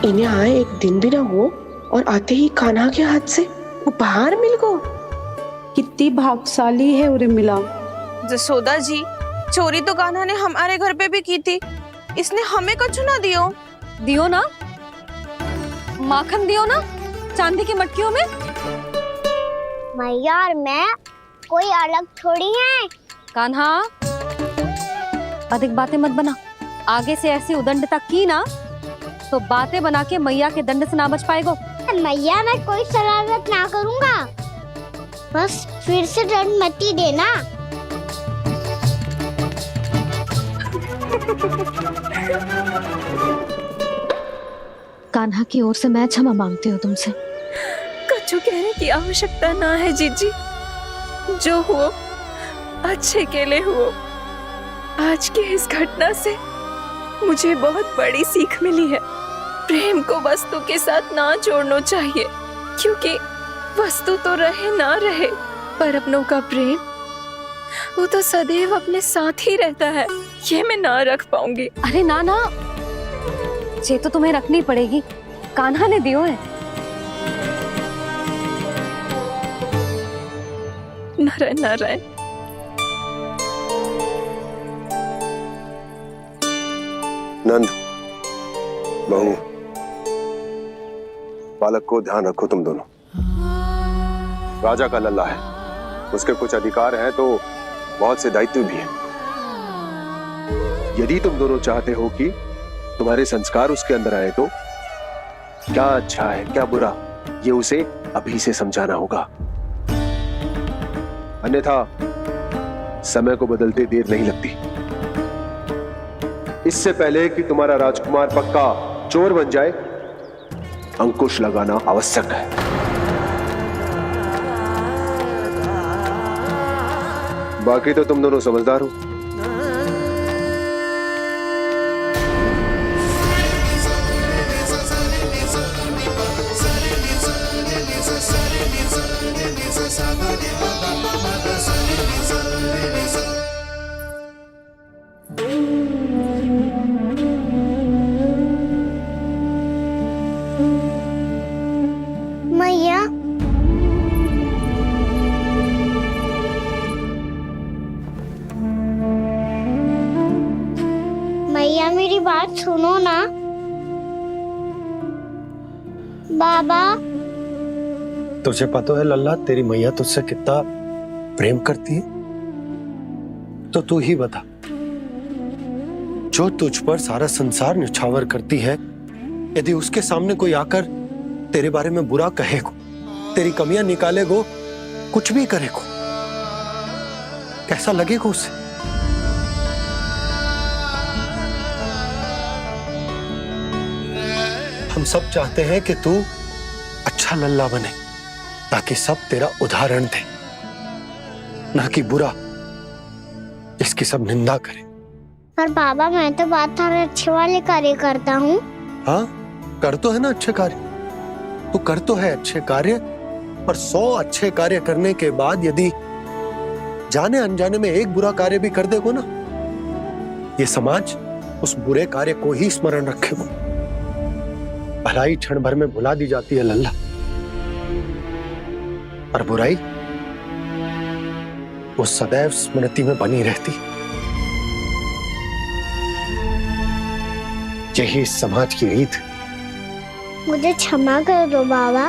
इन्हें आए एक दिन भी ना हुआ और आते ही कान्हा के हाथ से उपहार मिल गो। कितनी भाग्यशाली है उरे मिला। जसोदा जी, चोरी तो कान्हा ने हमारे घर पे भी की थी। इसने हमें कछु ना दियो। दियो ना, माखन दियो ना चांदी की मटकियों में। मैया और मैं कोई अलग थोड़ी हैं। कान्हा, अधिक बातें मत बना। आगे से ऐसी उदंडता की ना तो बातें बना के मैया के दंड से ना बच पाएगो। मैया, मैं कोई शरारत ना करूँगा, बस फिर से दंड मत ही देना। कान्हा की ओर से मैं क्षमा मांगती हूँ तुमसे। कछु कहने की आवश्यकता ना है जीजी। जो हुआ अच्छे के लिए हुआ। आज की इस घटना से मुझे बहुत बड़ी सीख मिली है। प्रेम को वस्तु के साथ ना जोड़ना चाहिए, क्योंकि वस्तु तो रहे ना रहे, पर अपनों का प्रेम वो तो सदैव अपने साथ ही रहता है। ये मैं ना रख पाऊंगी। अरे ना ना, ये तो तुम्हें रखनी पड़ेगी। कान्हा ने दियो है। नारायण नारायण। नंद, बहू, बालक को ध्यान रखो तुम दोनों। राजा का लल्ला है, उसके कुछ अधिकार हैं तो बहुत से दायित्व भी हैं। यदि तुम दोनों चाहते हो कि तुम्हारे संस्कार उसके अंदर आए तो क्या अच्छा है क्या बुरा, ये उसे अभी से समझाना होगा। अन्यथा समय को बदलते देर नहीं लगती। इससे पहले कि तुम्हारा राजकुमार पक्का चोर बन जाए, अंकुश लगाना आवश्यक है। बाकी तो तुम दोनों समझदार हो। मैया, मैया मेरी बात सुनो ना। बाबा, तुझे पता है लल्ला, तेरी मैया तुझसे कितना प्रेम करती है? तो तू ही बता, जो तुझ पर सारा संसार न्यौछावर करती है, यदि उसके सामने कोई आकर तेरे बारे में बुरा कहेगो, तेरी कमियां निकालेगो, कुछ भी करेगो, कैसा लगेगा उसे? हम सब चाहते हैं कि तू अच्छा लल्ला बने, ताकि सब तेरा उदाहरण दे, ना कि बुरा जिसकी सब निंदा करे। पर बाबा, मैं तो बात सारे अच्छे वाले कार्य करता हूँ। हाँ, कर तो है ना अच्छे कार्य, तू कर तो है अच्छे कार्य, पर 100 अच्छे कार्य करने के बाद यदि जाने अनजाने में एक बुरा कार्य भी कर देगो ना, ये समाज उस बुरे कार्य को ही स्मरण रखेगा। भलाई क्षण भर में भुला दी जाती है लल्ला, और बुराई वो सदैव स्मृति में बनी रहती। यही इस समाज की रीत। मुझे क्षमा कर दो बाबा।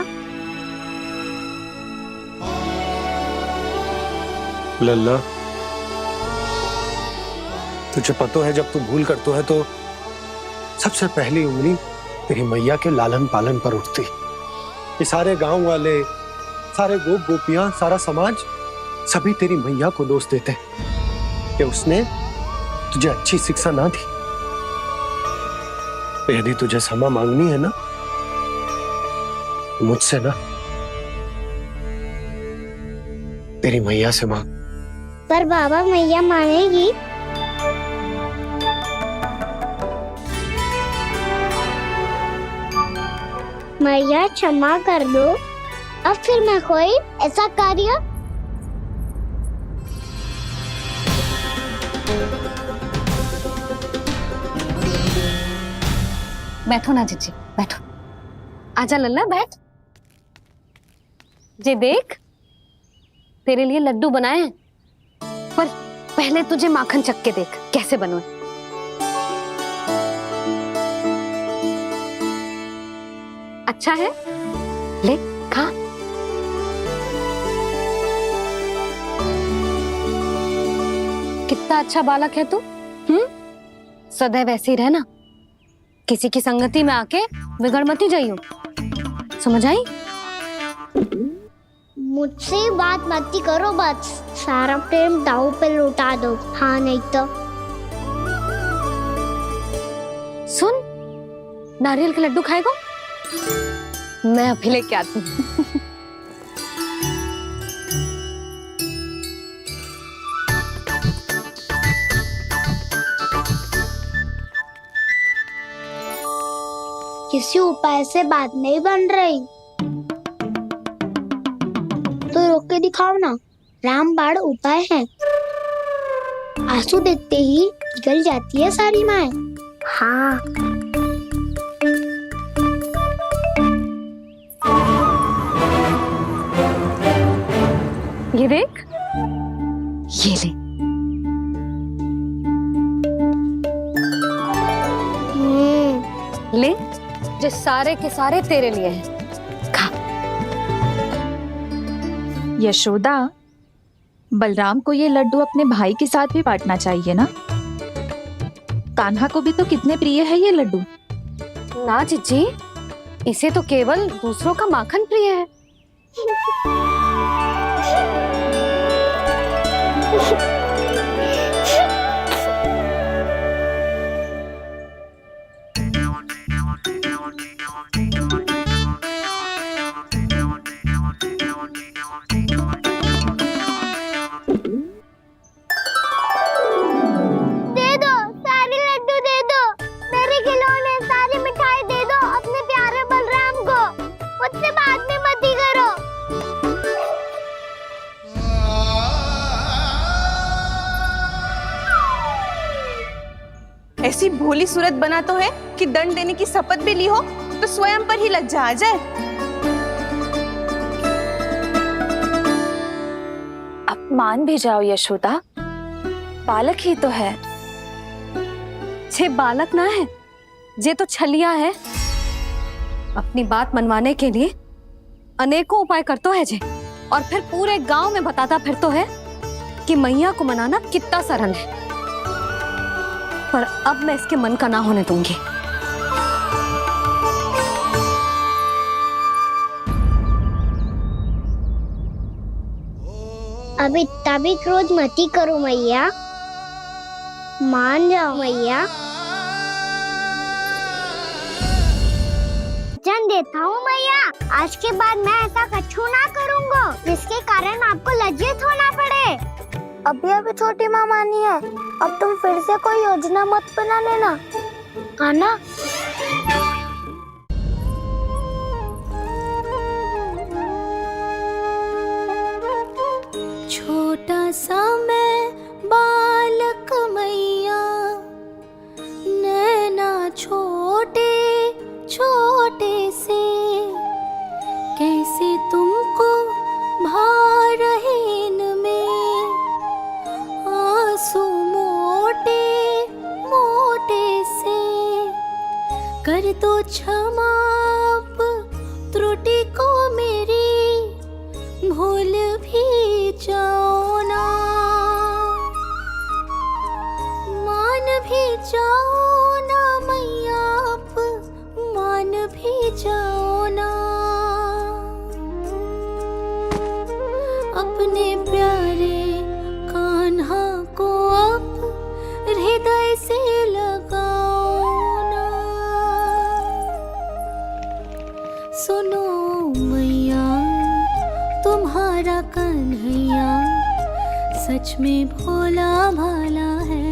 लल्ला, तुझे पता है जब तू भूल करतो है तो सबसे पहली उंगली तेरी मैया के लालन पालन पर उठती। ये सारे गांव वाले, सारे गोप गोपियां, सारा समाज सभी तेरी मैया को दोष देते कि उसने तुझे अच्छी शिक्षा ना दी। तो यदि तुझे क्षमा मांगनी है ना, मुझसे ना, तेरी मैया से मांग। पर बाबा मैया मानेगी? मैया क्षमा कर दो। अब फिर मैं कोई ऐसा कार्य बैठो ना जीजी, बैठो। आजा लल्ला, बैठ। जे देख, तेरे लिए लड्डू बनाए हैं, पर पहले तुझे माखन चख के देख कैसे बने। अच्छा है, ले खा। कितना अच्छा बालक है तू। सदैव ऐसे ही रहना, किसी की संगति में आके बिगड़ मती जाइयो, समझ आई? मुझसे बात मत करो, बस सारा प्रेम दाव पे लौटा दो। हाँ नहीं तो सुन, नारियल के लड्डू खाएगा? मैं अभी लेके आती हूँ। किसी उपाय से बात नहीं बन रही तो रोक के दिखाओ ना। रामबाण उपाय है। आंसू देखते ही पिघल जाती है सारी माए। हाँ, ये देख, ये ले। ले, जो सारे के सारे तेरे लिए हैं, खा। यशोदा, बलराम को ये लड्डू अपने भाई के साथ भी बांटना चाहिए ना। कान्हा को भी तो कितने प्रिय है ये लड्डू। ना जीजी, इसे तो केवल दूसरों का माखन प्रिय है। ऐसी भोली सूरत बना तो है कि दंड देने की शपथ भी ली हो तो स्वयं पर ही लज्जा आ जाए। अपमान भी जाओ यशोदा, बालक ही तो है। छे बालक ना है, जे तो छलिया है। अपनी बात मनवाने के लिए अनेकों उपाय करतो है जे, और फिर पूरे गांव में बताता फिरतो है कि मैया को मनाना कितना सरल है। पर अब मैं इसके मन का ना होने दूंगी। अब इतना भी क्रोध मती करो मैया, मान जाओ मैया। वचन देता हूँ मैया, आज के बाद मैं ऐसा कछु ना करूँगा जिसके कारण आपको लज्जित होना पड़े। अभी छोटी माँ मानी है, अब तुम फिर से कोई योजना मत बना लेना, हाँ ना? छोटा सा मैं बालक मैया, नैना छोटे छोटे कर दो क्षमा अब त्रुटि को मेरी, भूल भी जाओ ना, मान भी जाओ ना मैया, अब मान भी जाओ ना। अपने प्यारे कान्हा को अब हृदय से लगाओ ना। सुनो मैया तुम्हारा कन्हैया सच में भोला भाला है।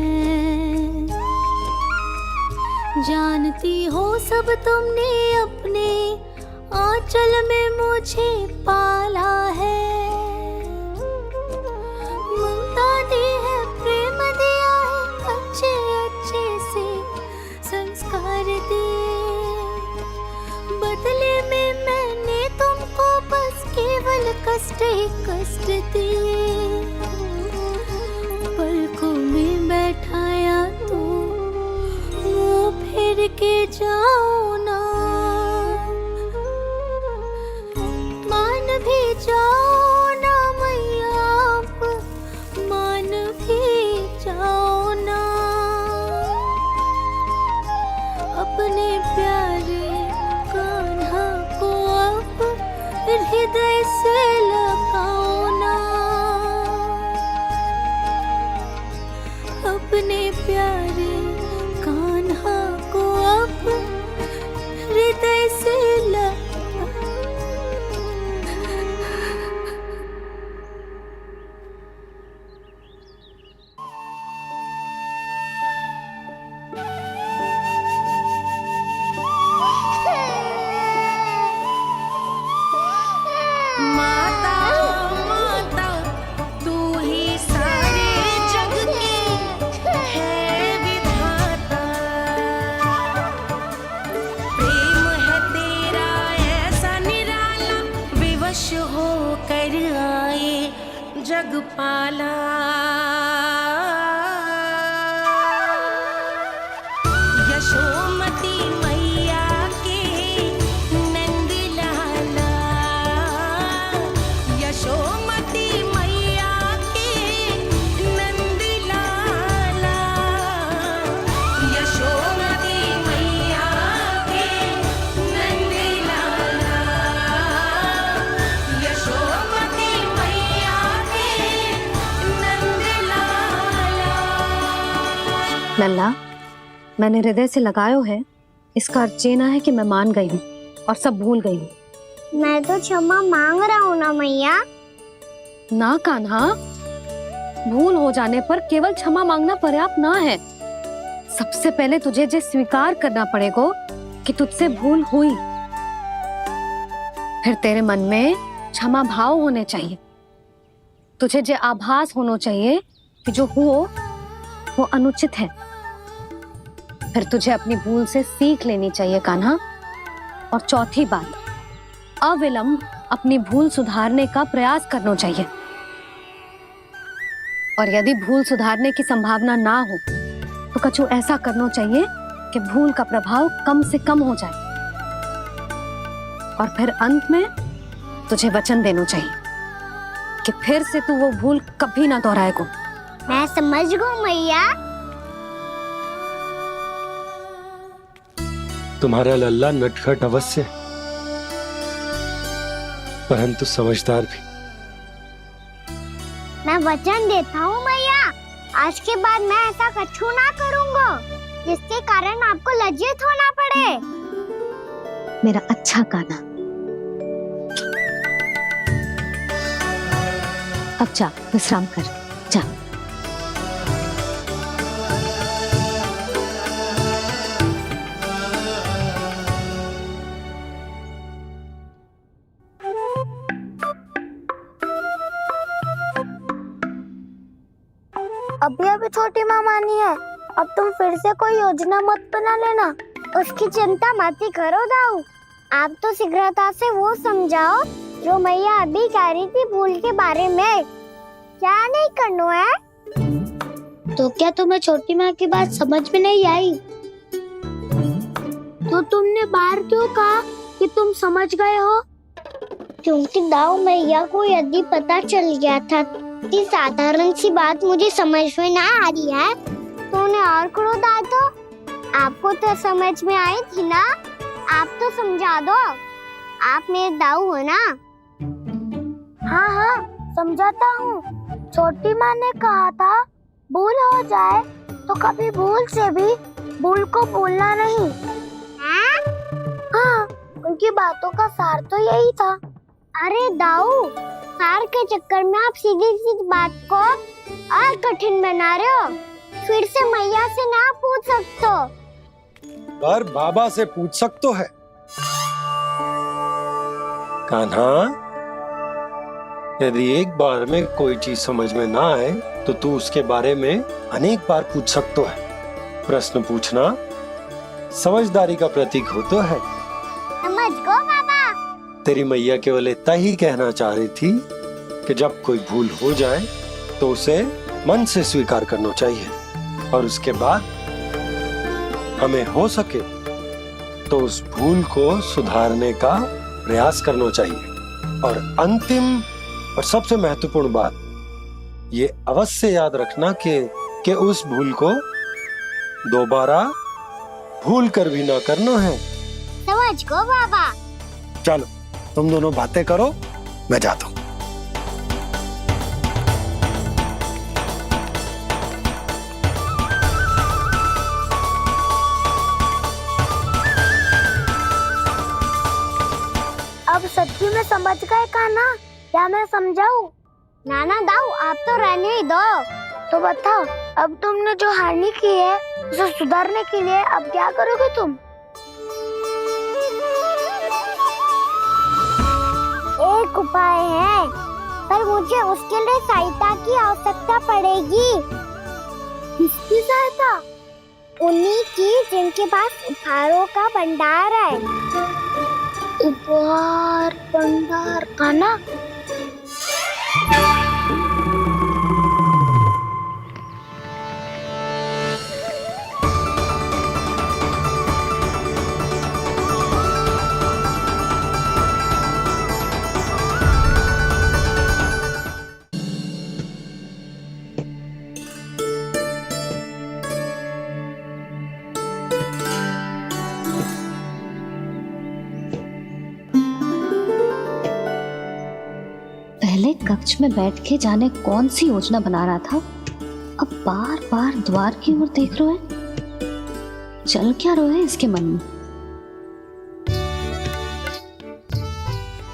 जानती हो सब तुमने अपने आंचल में मुझे पाला है। ममता दी है, प्रेम दिया है, अच्छे अच्छे से संस्कार दिए। बदले में मैंने तुमको बस केवल कष्ट ही कष्ट दिए। पलकों में बैठाया तो मुंह फेर के जाओ ना, मान भी जाओ ना मैया, मान भी जाओ ना। अपने प्यारे कान्हा को अब हृदय से लगाओ ना। अपने प्यारे कान्हा को अब हृदय से माता माता तू ही सारे जग की है विधाता। प्रेम है तेरा ऐसा निराला, विवश हो कर आए जग पाला। यशोमती मैया के नंद लाला, यशोमती मैया के नंद लाला, यशोमती मैया के नंद लाला, यशोमती मैया के नंद लाला। लल्ला, मैंने हृदय से लगायो है, इसका अर्थ ये ना है कि मैं मान गई हूँ और सब भूल गई हूँ। मैं तो क्षमा मांग रहा हूँ ना मैया। ना कान्हा, भूल हो जाने पर केवल क्षमा मांगना पर्याप्त ना है। सबसे पहले तुझे ये स्वीकार करना पड़ेगा कि तुझसे भूल हुई। फिर तेरे मन में क्षमा भाव होने चाहिए। तुझे ये आभास होना चाहिए कि जो हुआ वो अनुचित है। फिर तुझे अपनी भूल से सीख लेनी चाहिए कान्हा। और चौथी बात, अविलंब अपनी भूल सुधारने का प्रयास करना चाहिए। और यदि भूल सुधारने की संभावना ना हो तो कछु ऐसा करना चाहिए कि भूल का प्रभाव कम से कम हो जाए। और फिर अंत में तुझे वचन देना चाहिए कि फिर से तू वो भूल कभी ना दोहराएगा। मैं समझ गई मैया। तुम्हारा लल्ला नटखट अवश्य, परंतु समझदार भी। मैं वचन देता हूँ मैया, आज के बाद मैं ऐसा कछु ना करूँगा जिसके कारण आपको लज्जित होना पड़े। मेरा अच्छा कान्हा, अब जा विश्राम कर, जा। अभी अभी छोटी माँ मानी है, अब तुम फिर से कोई योजना मत बना लेना। उसकी चिंता मत ही करो दाऊ। आप तो शीघ्रता से वो समझाओ जो मैया अभी कह रही थी भूल के बारे में। क्या नहीं करना है? तो क्या तुम्हें छोटी माँ की बात समझ में नहीं आई? तो तुमने बाहर क्यों कहा कि तुम समझ गए हो? क्योंकि दाऊ मैया को यदि पता चल गया था कि साधारण सी बात मुझे समझ में ना आ रही है तो उन्हें और क्रोध आया तो आपको तो समझ में आई थी ना, आप तो समझा दो, आप मेरे दाऊ हो ना। हाँ हाँ समझाता हूँ। छोटी माँ ने कहा था भूल हो जाए तो कभी भूल से भी भूल को भूलना नहीं। हाँ उनकी बातों का सार तो यही था। अरे दाऊ, सार के चक्कर में आप सीधी सीधी बात को और कठिन बना रहे हो। फिर से मैया से ना पूछ सकते हो, पर बाबा से पूछ सकते है। कान्हा, यदि एक बार में कोई चीज समझ में ना आए तो तू उसके बारे में अनेक बार पूछ सकते है। प्रश्न पूछना समझदारी का प्रतीक होता है। समझ गो बाबा। तेरी मैया केवल इतना ही कहना चाह रही थी कि जब कोई भूल हो जाए तो उसे मन से स्वीकार करना चाहिए और उसके बाद हमें हो सके तो उस भूल को सुधारने का प्रयास करना चाहिए। और अंतिम और सबसे महत्वपूर्ण बात ये अवश्य याद रखना कि उस भूल को दोबारा भूल कर भी ना करना है। समझ गो बाबा। चलो तुम दोनों बातें करो, मैं जाता हूँ। अब सच्ची में समझ गए कान्हा, क्या मैं समझाऊं? नाना दाऊ, आप तो रहने ही दो। तो बताओ, अब तुमने जो हानि की है उसे सुधारने के लिए अब क्या करोगे तुम? एक उपाय है, पर मुझे उसके लिए सहायता की आवश्यकता पड़ेगी। किसकी सहायता? उन्हीं की जिनके पास उपहारों का भंडार है। उपहार भंडार कान्हा? पहले कक्ष में बैठ के जाने कौन सी योजना बना रहा था, अब बार बार द्वार की ओर देख रहे हैं। चल क्या रहे इसके मन में?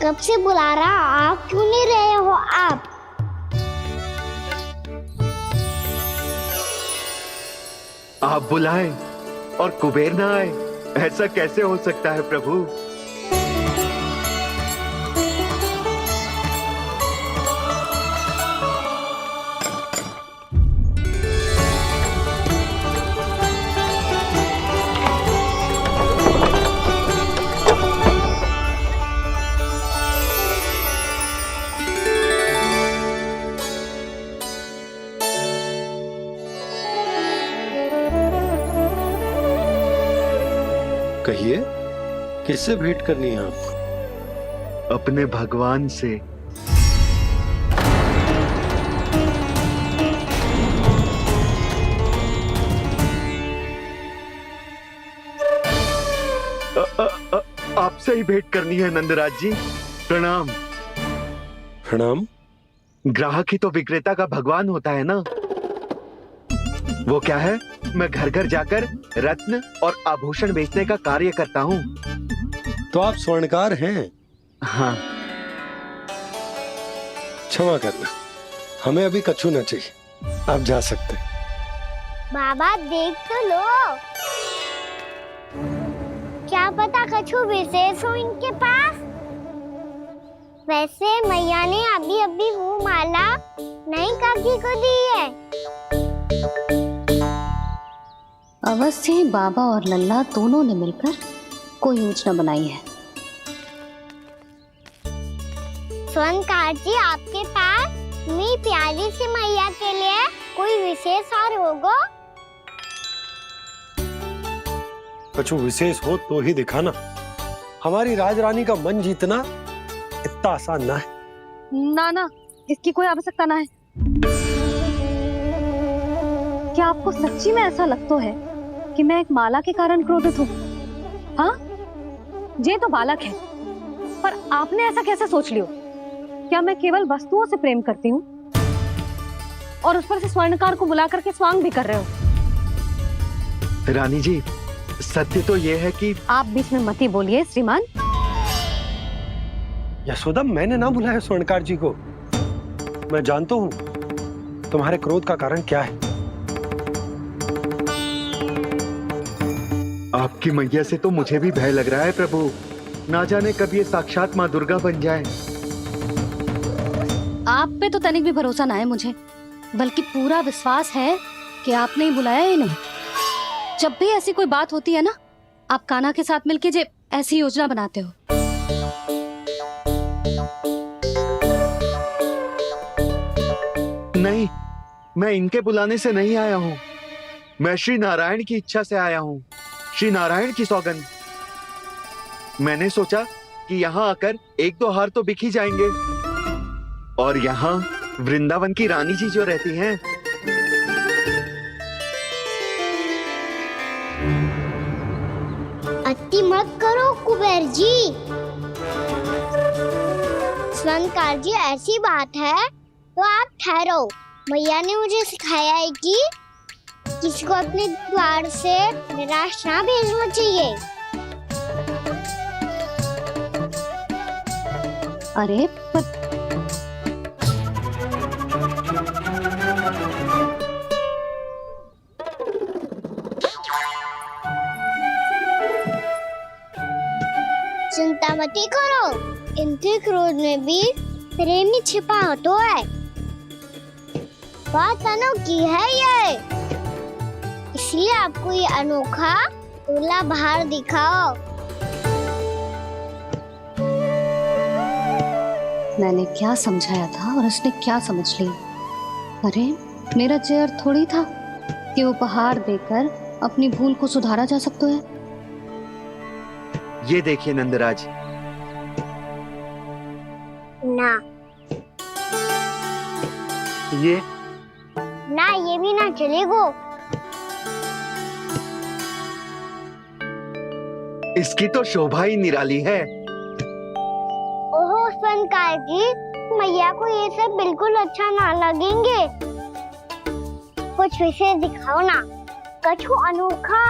कब से बुला रहा, आप क्यों नहीं रहे हो? आप बुलाएं और कुबेर ना आए, ऐसा कैसे हो सकता है प्रभु? कहिए, किससे भेंट करनी है आपको? अपने भगवान से। आपसे ही भेंट करनी है नंदराज जी। प्रणाम। प्रणाम। ग्राहक ही तो विक्रेता का भगवान होता है ना। वो क्या है, मैं घर घर जाकर रत्न और आभूषण बेचने का कार्य करता हूँ। तो आप स्वर्णकार हैं? हाँ। क्षमा करना, हमें अभी कछु न चाहिए, आप जा सकते हैं। बाबा देख तो लो, क्या पता कछु विशेष हो इनके पास। वैसे मैया ने अभी अभी वो माला नई काकी को दी है। अवश्य ही बाबा और लल्ला दोनों ने मिलकर कोई योजना बनाई है। स्वर्णकार जी, आपके पास मेरी प्यारी सी मैया के लिए कोई विशेष हार होगा? कछु विशेष हो तो ही दिखाना। हमारी राजरानी का मन जीतना इतना आसान ना है। ना, इसकी कोई आवश्यकता ना है। क्या आपको सच्ची में ऐसा लगता है कि मैं एक माला के कारण क्रोधित हूँ? हाँ, ये तो बालक है, पर आपने ऐसा कैसे सोच लियो? क्या मैं केवल वस्तुओं से प्रेम करती हूँ और उस पर से स्वर्णकार को बुला करके स्वांग भी कर रहे हो? रानी जी, सत्य तो ये है कि आप बीच में मत ही बोलिए श्रीमान। यशोदा, मैंने ना बुलाया स्वर्णकार जी को। मैं जानता हूँ तुम्हारे क्रोध का कारण क्या है। आपकी मैया से तो मुझे भी भय लग रहा है प्रभु। ना जाने कब ये साक्षात माँ दुर्गा बन जाए। आप पे तो तनिक भी भरोसा ना है मुझे, बल्कि पूरा विश्वास है कि आपने ही बुलाया ही नहीं। जब भी ऐसी कोई बात होती है ना, आप कान्हा के साथ मिलके जे ऐसी योजना बनाते हो। नहीं, मैं इनके बुलाने से नहीं आया हूँ। मैं श्री नारायण की इच्छा से आया हूँ, श्री नारायण की सौगंध। मैंने सोचा कि यहाँ आकर एक दो हार तो बिक ही जाएंगे, और यहाँ वृंदावन की रानी जी जो रहती हैं। अति मत करो कुबेर जी। स्वर्णकार जी, ऐसी बात है तो आप ठहरो। मैया ने मुझे सिखाया है कि किसी को अपने द्वार से निराश ना भेजना चाहिए। अरे पर चिंता मत करो, इनके क्रोध में भी प्रेम ही छिपा तो है। बात अनोखी है ये, इसलिए आपको ये अनोखा दूल्हा बाहर दिखाओ। मैंने क्या समझाया था और उसने क्या समझ लिया? अरे मेरा जय थोड़ी था कि उपहार देकर अपनी भूल को सुधारा जा सकता है। ये देखिए नंदराज। ना ये भी ना चलेगो। इसकी तो शोभा ही निराली है। ओहो स्वर्णकार जी, मैया को ये सब बिल्कुल अच्छा ना लगेंगे। कुछ विशेष दिखाओ ना, कछु अनोखा।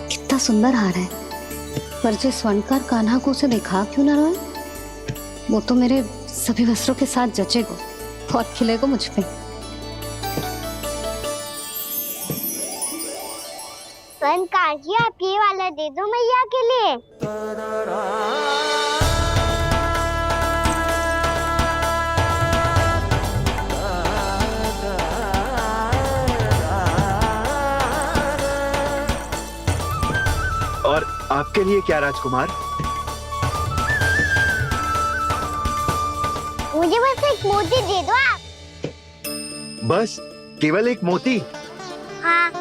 कितना सुंदर हार है, पर जो स्वर्णकार कान्हा को उसे दिखा क्यों ना रोए? वो तो मेरे सभी वस्त्रों के साथ जचेगा और खिलेगा मुझ पे। स्वर्णकार जी, आप ये वाला दे दो मैया के लिए। और आपके लिए क्या राजकुमार? मुझे बस एक मोती दे दो आप। बस केवल एक मोती? हाँ।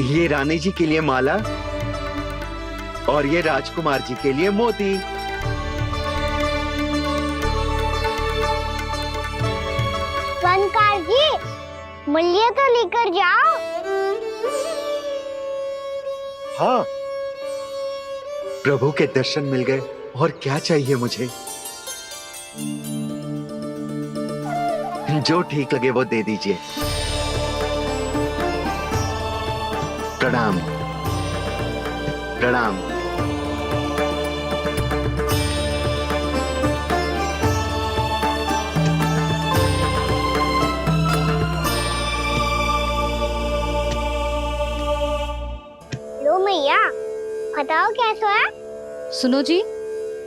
ये रानी जी के लिए माला और ये राजकुमार जी के लिए मोती। स्वर्णकार जी, मूल्य तो लेकर जाओ। हाँ, प्रभु के दर्शन मिल गए, और क्या चाहिए मुझे? जो ठीक लगे वो दे दीजिए। प्रणाम प्रणाम। लो मैया, बताओ कैसा है? सुनो जी,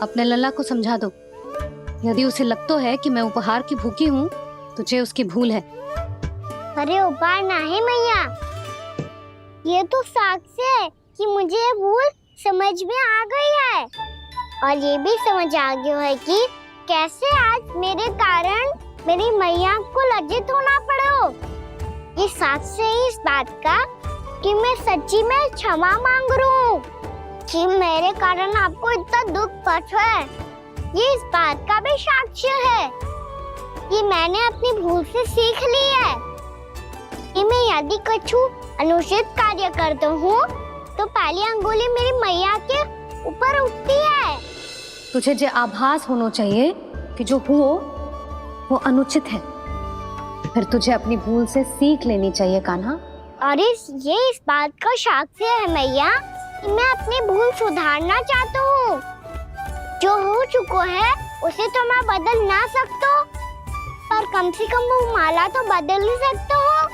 अपने लल्ला को समझा दो। यदि उसे लगता है कि मैं उपहार की भूखी हूँ, तो ये उसकी भूल है। अरे उपहार ना है मैया, ये तो साक्ष्य है कि मुझे ये भूल समझ में आ गई है और ये भी समझ आ गया है कि कैसे आज मेरे कारण मेरी मैया को लज्जित होना पड़ो। ये साक्ष्य है इस बात का कि मैं सच्ची में क्षमा मांग रहा हूँ कि मेरे कारण आपको इतना दुख पहुंचा है। ये इस बात का भी साक्ष्य है कि मैंने अपनी भूल से सीख ली है कि मैं यदि कुछ अनुचित कार्य करता हूँ तो पहली अंगुली मेरी मैया के ऊपर उठती है। तुझे जो आभास होना चाहिए कि जो हुआ वो अनुचित है, फिर तुझे अपनी भूल से सीख लेनी चाहिए कान्हा। और ये इस बात का साक्ष्य है मैया कि मैं अपनी भूल सुधारना चाहता हूँ। जो हो चुका है उसे तो मैं बदल ना सकता, पर कम से कम वो माला तो बदल ही सकता हूँ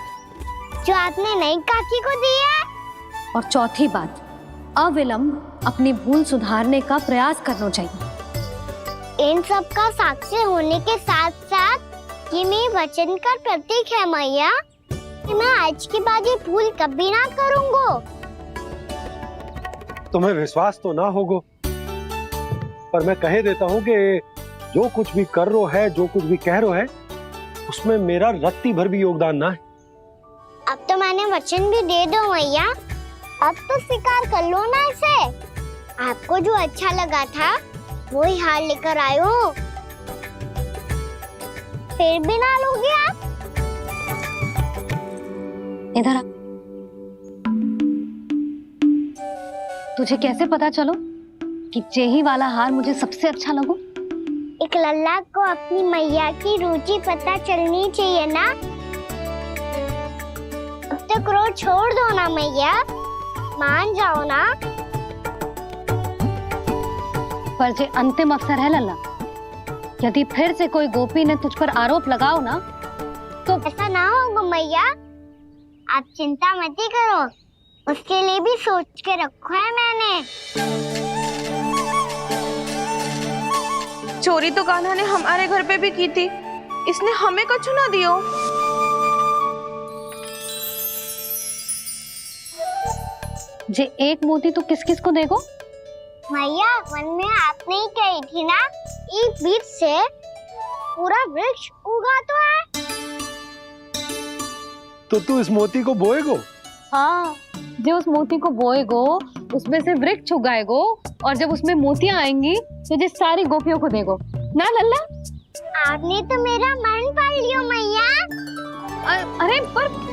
जो आपने नई काकी को दी है। और चौथी बात, अविलंब अपनी भूल सुधारने का प्रयास करना चाहिए। इन सब का साक्ष्य होने के साथ साथ ये मेरे वचन का प्रतीक है मैया कि मैं आज के बाद ये भूल कभी ना करूँगा। तुम्हें विश्वास तो ना होगो, पर मैं कह देता हूँ कि जो कुछ भी कर रो है, जो कुछ भी कह रो है, उसमें मेरा रत्ती भर भी योगदान ना है। अब तो मैंने वचन भी दे दो मैया, अब तो स्वीकार कर लो ना इसे। आपको जो अच्छा लगा था वही हार लेकर आयो, फिर भी ना लोगे आप? इधर आ। तुझे कैसे पता चलो कि जेही वाला हार मुझे सबसे अच्छा लगो? एक लल्ला को अपनी मैया की रुचि पता चलनी चाहिए ना। अब तक क्रोध छोड़ दो ना मैया, मान जाओ ना। पर जे अंतिम अवसर है लल्ला, यदि फिर से कोई गोपी ने तुझ पर आरोप लगाओ ना तो ऐसा ना होगा मैया, आप चिंता मत ही करो, उसके लिए भी सोच के रखा है मैंने। चोरी तो कान्हा ने हमारे घर पे भी की थी, इसने हमें कछु ना दियो। जे एक मोती तो किस किस को देगो? मैया मन में आपने ही कही थी ना, एक बीज से पूरा वृक्ष उगा तो है। तो तू इस मोती को बोएगो? हाँ, जो उस मोती को बोएगो उसमें से वृक्ष उगाएगो और जब उसमें मोतियां आएंगी तो जिस सारी गोपियों को देगो ना लल्ला। आपने तो मेरा मन पढ़ लियो मैया। अरे पर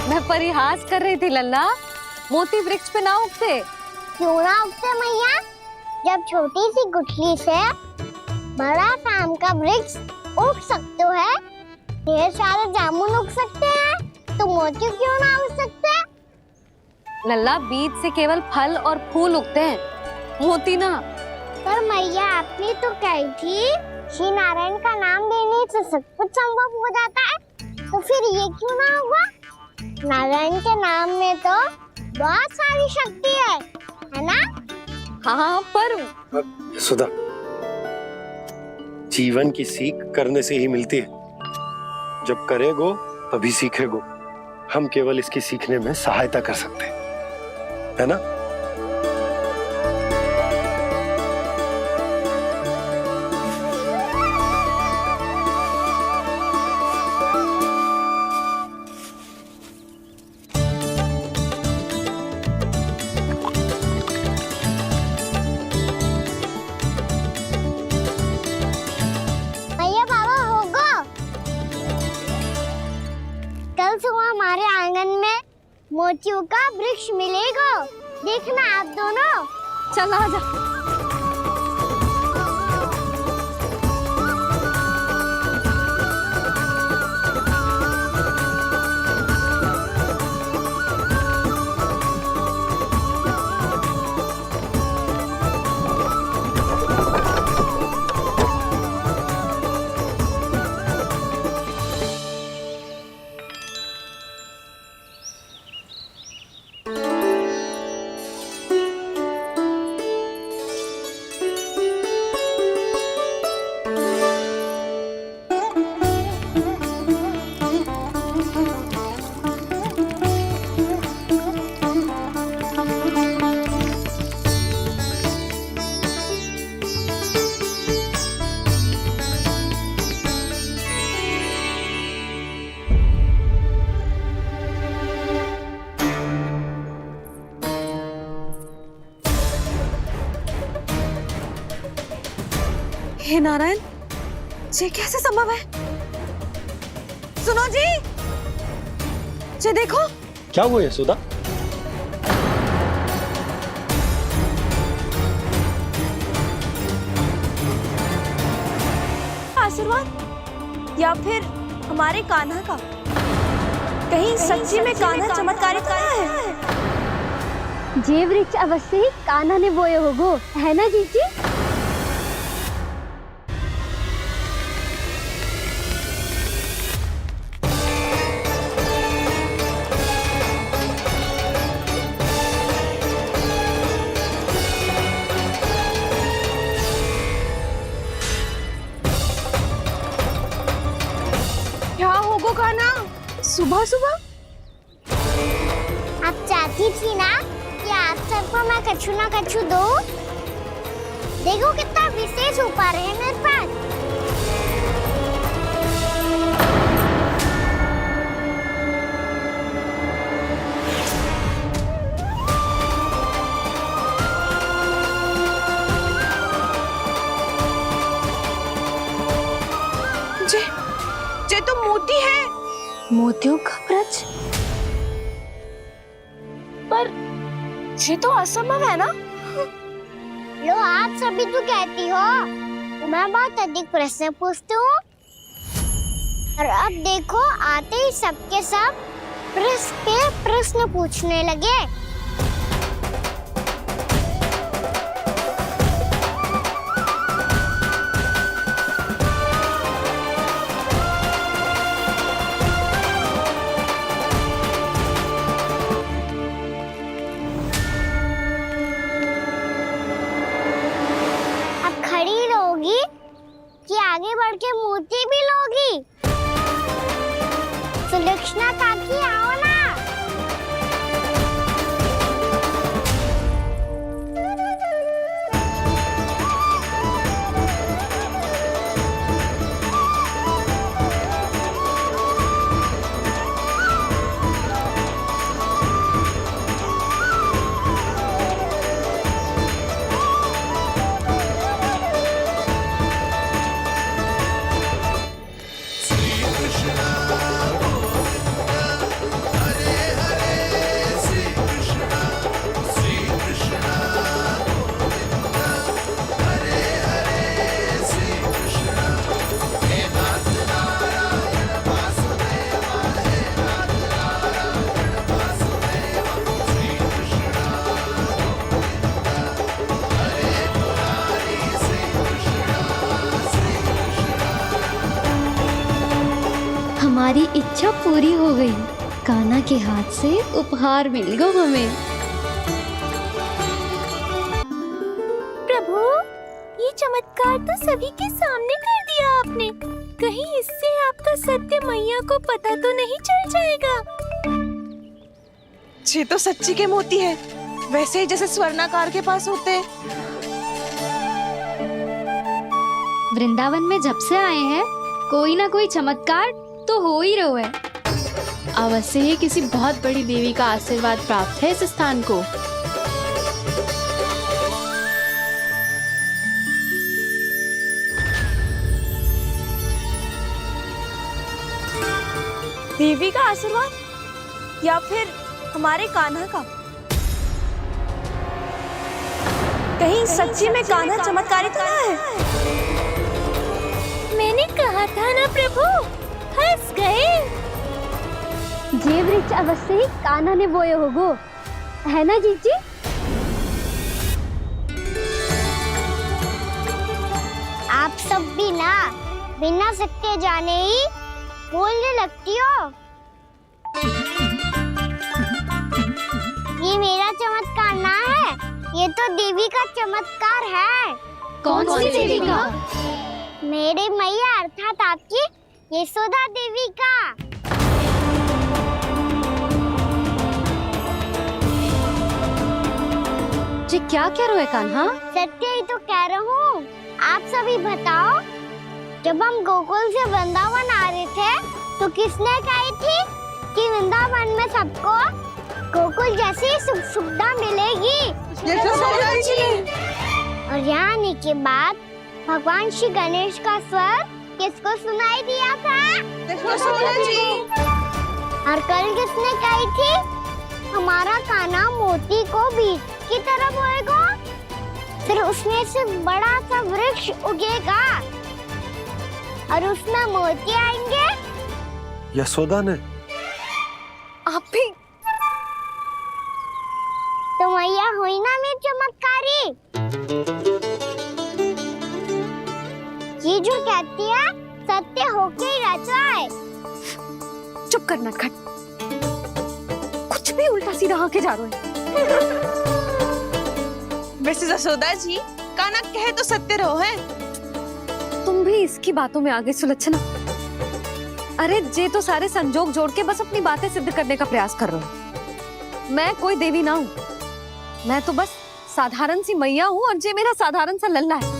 मैं परिहास कर रही थी लल्ला, मोती वृक्ष पे ना उगते। क्यों ना उगते मैया? जब छोटी सी गुठली से बड़ा आम का वृक्ष उग सकते है, ढेर सारे जामुन उग सकते हैं, तो मोती क्यों ना उग सकते? लल्ला, बीज से केवल फल और फूल उगते हैं, मोती ना। पर मैया आपने तो कही थी श्री नारायण का नाम लेने से सब कुछ संभव हो जाता है, तो फिर ये क्यों ना होगा? नारायण के नाम में तो बहुत सारी शक्ति है ना? हाँ, पर सुधा, जीवन की सीख करने से ही मिलती है। जब करेगो तभी सीखेगो। हम केवल इसकी सीखने में सहायता कर सकते हैं, है ना? भैया बाबा होगा, कल सुबह हमारे आंगन में मोतियों का वृक्ष मिलेगा, देखना आप दोनों। चल आजा। हे नारायण, ये कैसे संभव है? सुनो जी, ये देखो। क्या हुआ यशोदा? आशीर्वाद या फिर हमारे कान्हा का? कहीं सच्ची में कान्हा चमत्कारित करा है? जे वृक्ष अवश्य ही कान्हा ने बोए होगो, है ना जीजी? क्या होगो कान्हा सुबह सुबह? आप चाहती थी ना कि आप सबको मैं कछु ना कछु दूं? देखो कितना विशेष उपहार है मेरे पास। ये तो मोती है। मोतियों का ब्रज? पर ये तो असंभव है ना? लो आप सभी तो कहती हो, मैं बहुत अधिक प्रश्न पूछती हूँ, और अब देखो आते ही सबके सब प्रश्न पे प्रश्न पूछने लगे। कि आगे बढ़ के मोती भी लोगी? सुलक्षणा काकी आओ ना। हमारी इच्छा पूरी हो गई। कान्हा के हाथ से उपहार मिल गया हमें। प्रभु, ये चमत्कार तो सभी के सामने कर दिया आपने। कहीं इससे आपका सत्य मैया को पता तो नहीं चल जाएगा? ये तो सच्ची के मोती है, वैसे ही जैसे स्वर्णाकार के पास होते हैं। वृंदावन में जब से आए हैं, कोई ना कोई चमत्कार तो हो ही रहा है। अवश्य ही किसी बहुत बड़ी देवी का आशीर्वाद प्राप्त है इस स्थान को। देवी का आशीर्वाद या फिर हमारे कान्हा का? कहीं सच्ची में कान्हा चमत्कारित करा है? मैंने कहा था ना प्रभु, फंस गए। जे वृक्ष अवश्य ही कान्हा ने बोए होगो, है ना जीजी? आप सब भी ना बिना सत्य जाने ही बोलने लगती हो। ये मेरा चमत्कार ना है, ये तो देवी का चमत्कार है। कौन सी देवी का? मेरे मैया अर्थात आपकी यशोदा देवी का। जी क्या कह रहे हो कान्हा? सत्य ही तो कह रहा हूँ। आप सभी बताओ, जब हम गोकुल से वृंदावन आ रहे थे तो किसने कही थी कि वृंदावन में सबको गोकुल जैसी सुख सुविधा मिलेगी? यशोदा जी ने। और यहाँ आने के बाद भगवान श्री गणेश का स्वर किसको सुनाई दिया था? यशोदा जी। और कल किसने कही थी हमारा कान्हा मोती को बीज की तरफ होएगा, फिर उसमें से बड़ा सा वृक्ष उगेगा और उसमें मोती आएंगे? यशोदा ने। आप भी तो मैया हुई ना मेरी चमत्कारी। ये जो कहती है सत्य होके ही रहता है। चुप कर नटखट, कुछ भी उल्टा सीधा आके जा रहे हैं। वैसे यशोदा जी, कान्हा कहे तो सत्य रहो है। तुम भी इसकी बातों में आगे सुलझना। अरे जे तो सारे संजोग जोड़ के बस अपनी बातें सिद्ध करने का प्रयास कर रहे हो। मैं कोई देवी ना हूँ, मैं तो बस साधारण सी मैया हूँ और जे मेरा साधारण सा लल्ला है।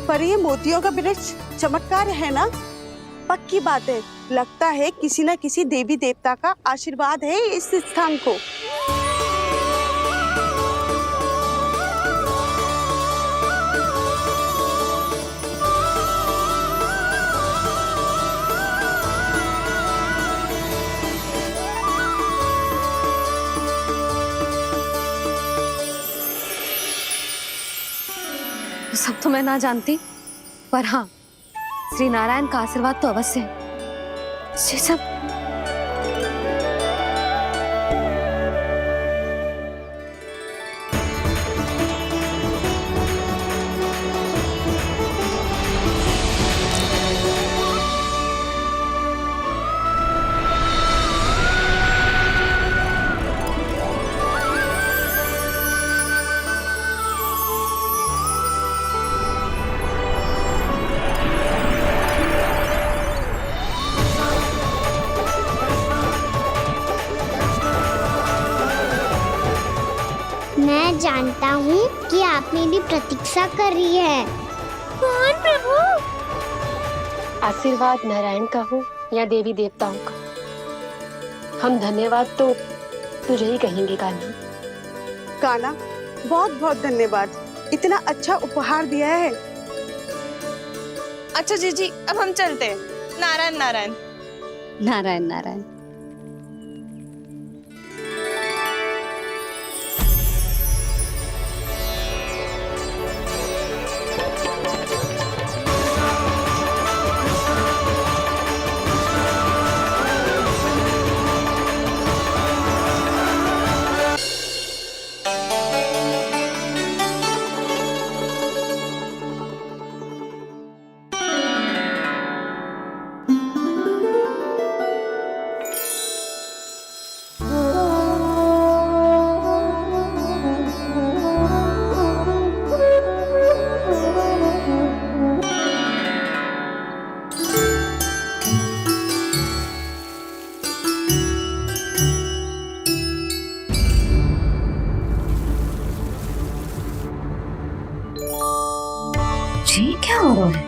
पर ये मोतियों का वृक्ष चमत्कार है ना? पक्की बात है, लगता है किसी न किसी देवी देवता का आशीर्वाद है इस स्थान को। सब तो मैं ना जानती, पर हाँ, श्री नारायण का आशीर्वाद तो अवश्य है। ये सब मैं जानता हूँ कि आप मेरी प्रतीक्षा कर रही है। कौन प्रभु? आशीर्वाद नारायण का हो या देवी देवताओं का, हम धन्यवाद तो तुझे ही कहेंगे कान्हा। कान्हा, बहुत बहुत धन्यवाद, इतना अच्छा उपहार दिया है। अच्छा जीजी, अब हम चलते हैं। नारायण नारायण। नारायण नारायण। जी क्या हो रहा है?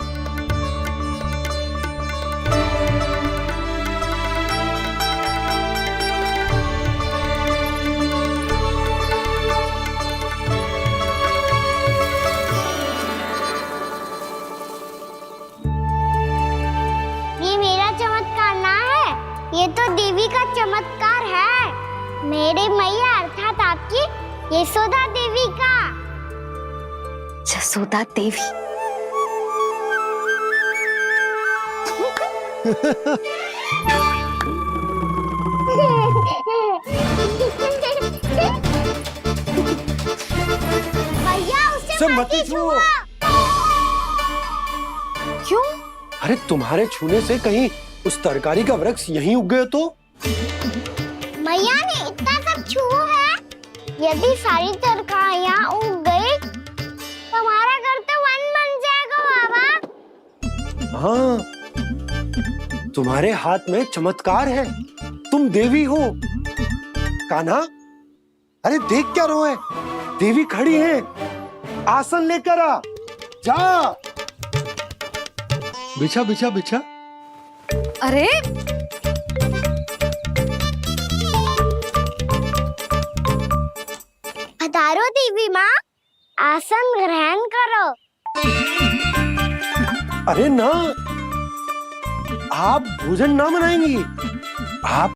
ये मेरा चमत्कार ना है, ये तो देवी का चमत्कार है। मेरे मैया अर्थात आपकी यशोदा देवी का। यशोदा देवी। भैया उसे मत छुओ। क्यों? अरे तुम्हारे छूने से कहीं उस तरकारी का वृक्ष यहीं उग गए तो? मैया ने इतना सब छुआ है, यदि सारी तरकारियां उग गई तो हमारा घर तो वन बन जाएगा बाबा। हाँ, तुम्हारे हाथ में चमत्कार है, तुम देवी हो। कान्हा, अरे देख क्या रोए, देवी खड़ी है, आसन लेकर आ, जा। बिछा बिछा बिछा। अरे पधारो देवी माँ, आसन ग्रहण करो। अरे ना, आप भोजन ना मनाएंगी, आप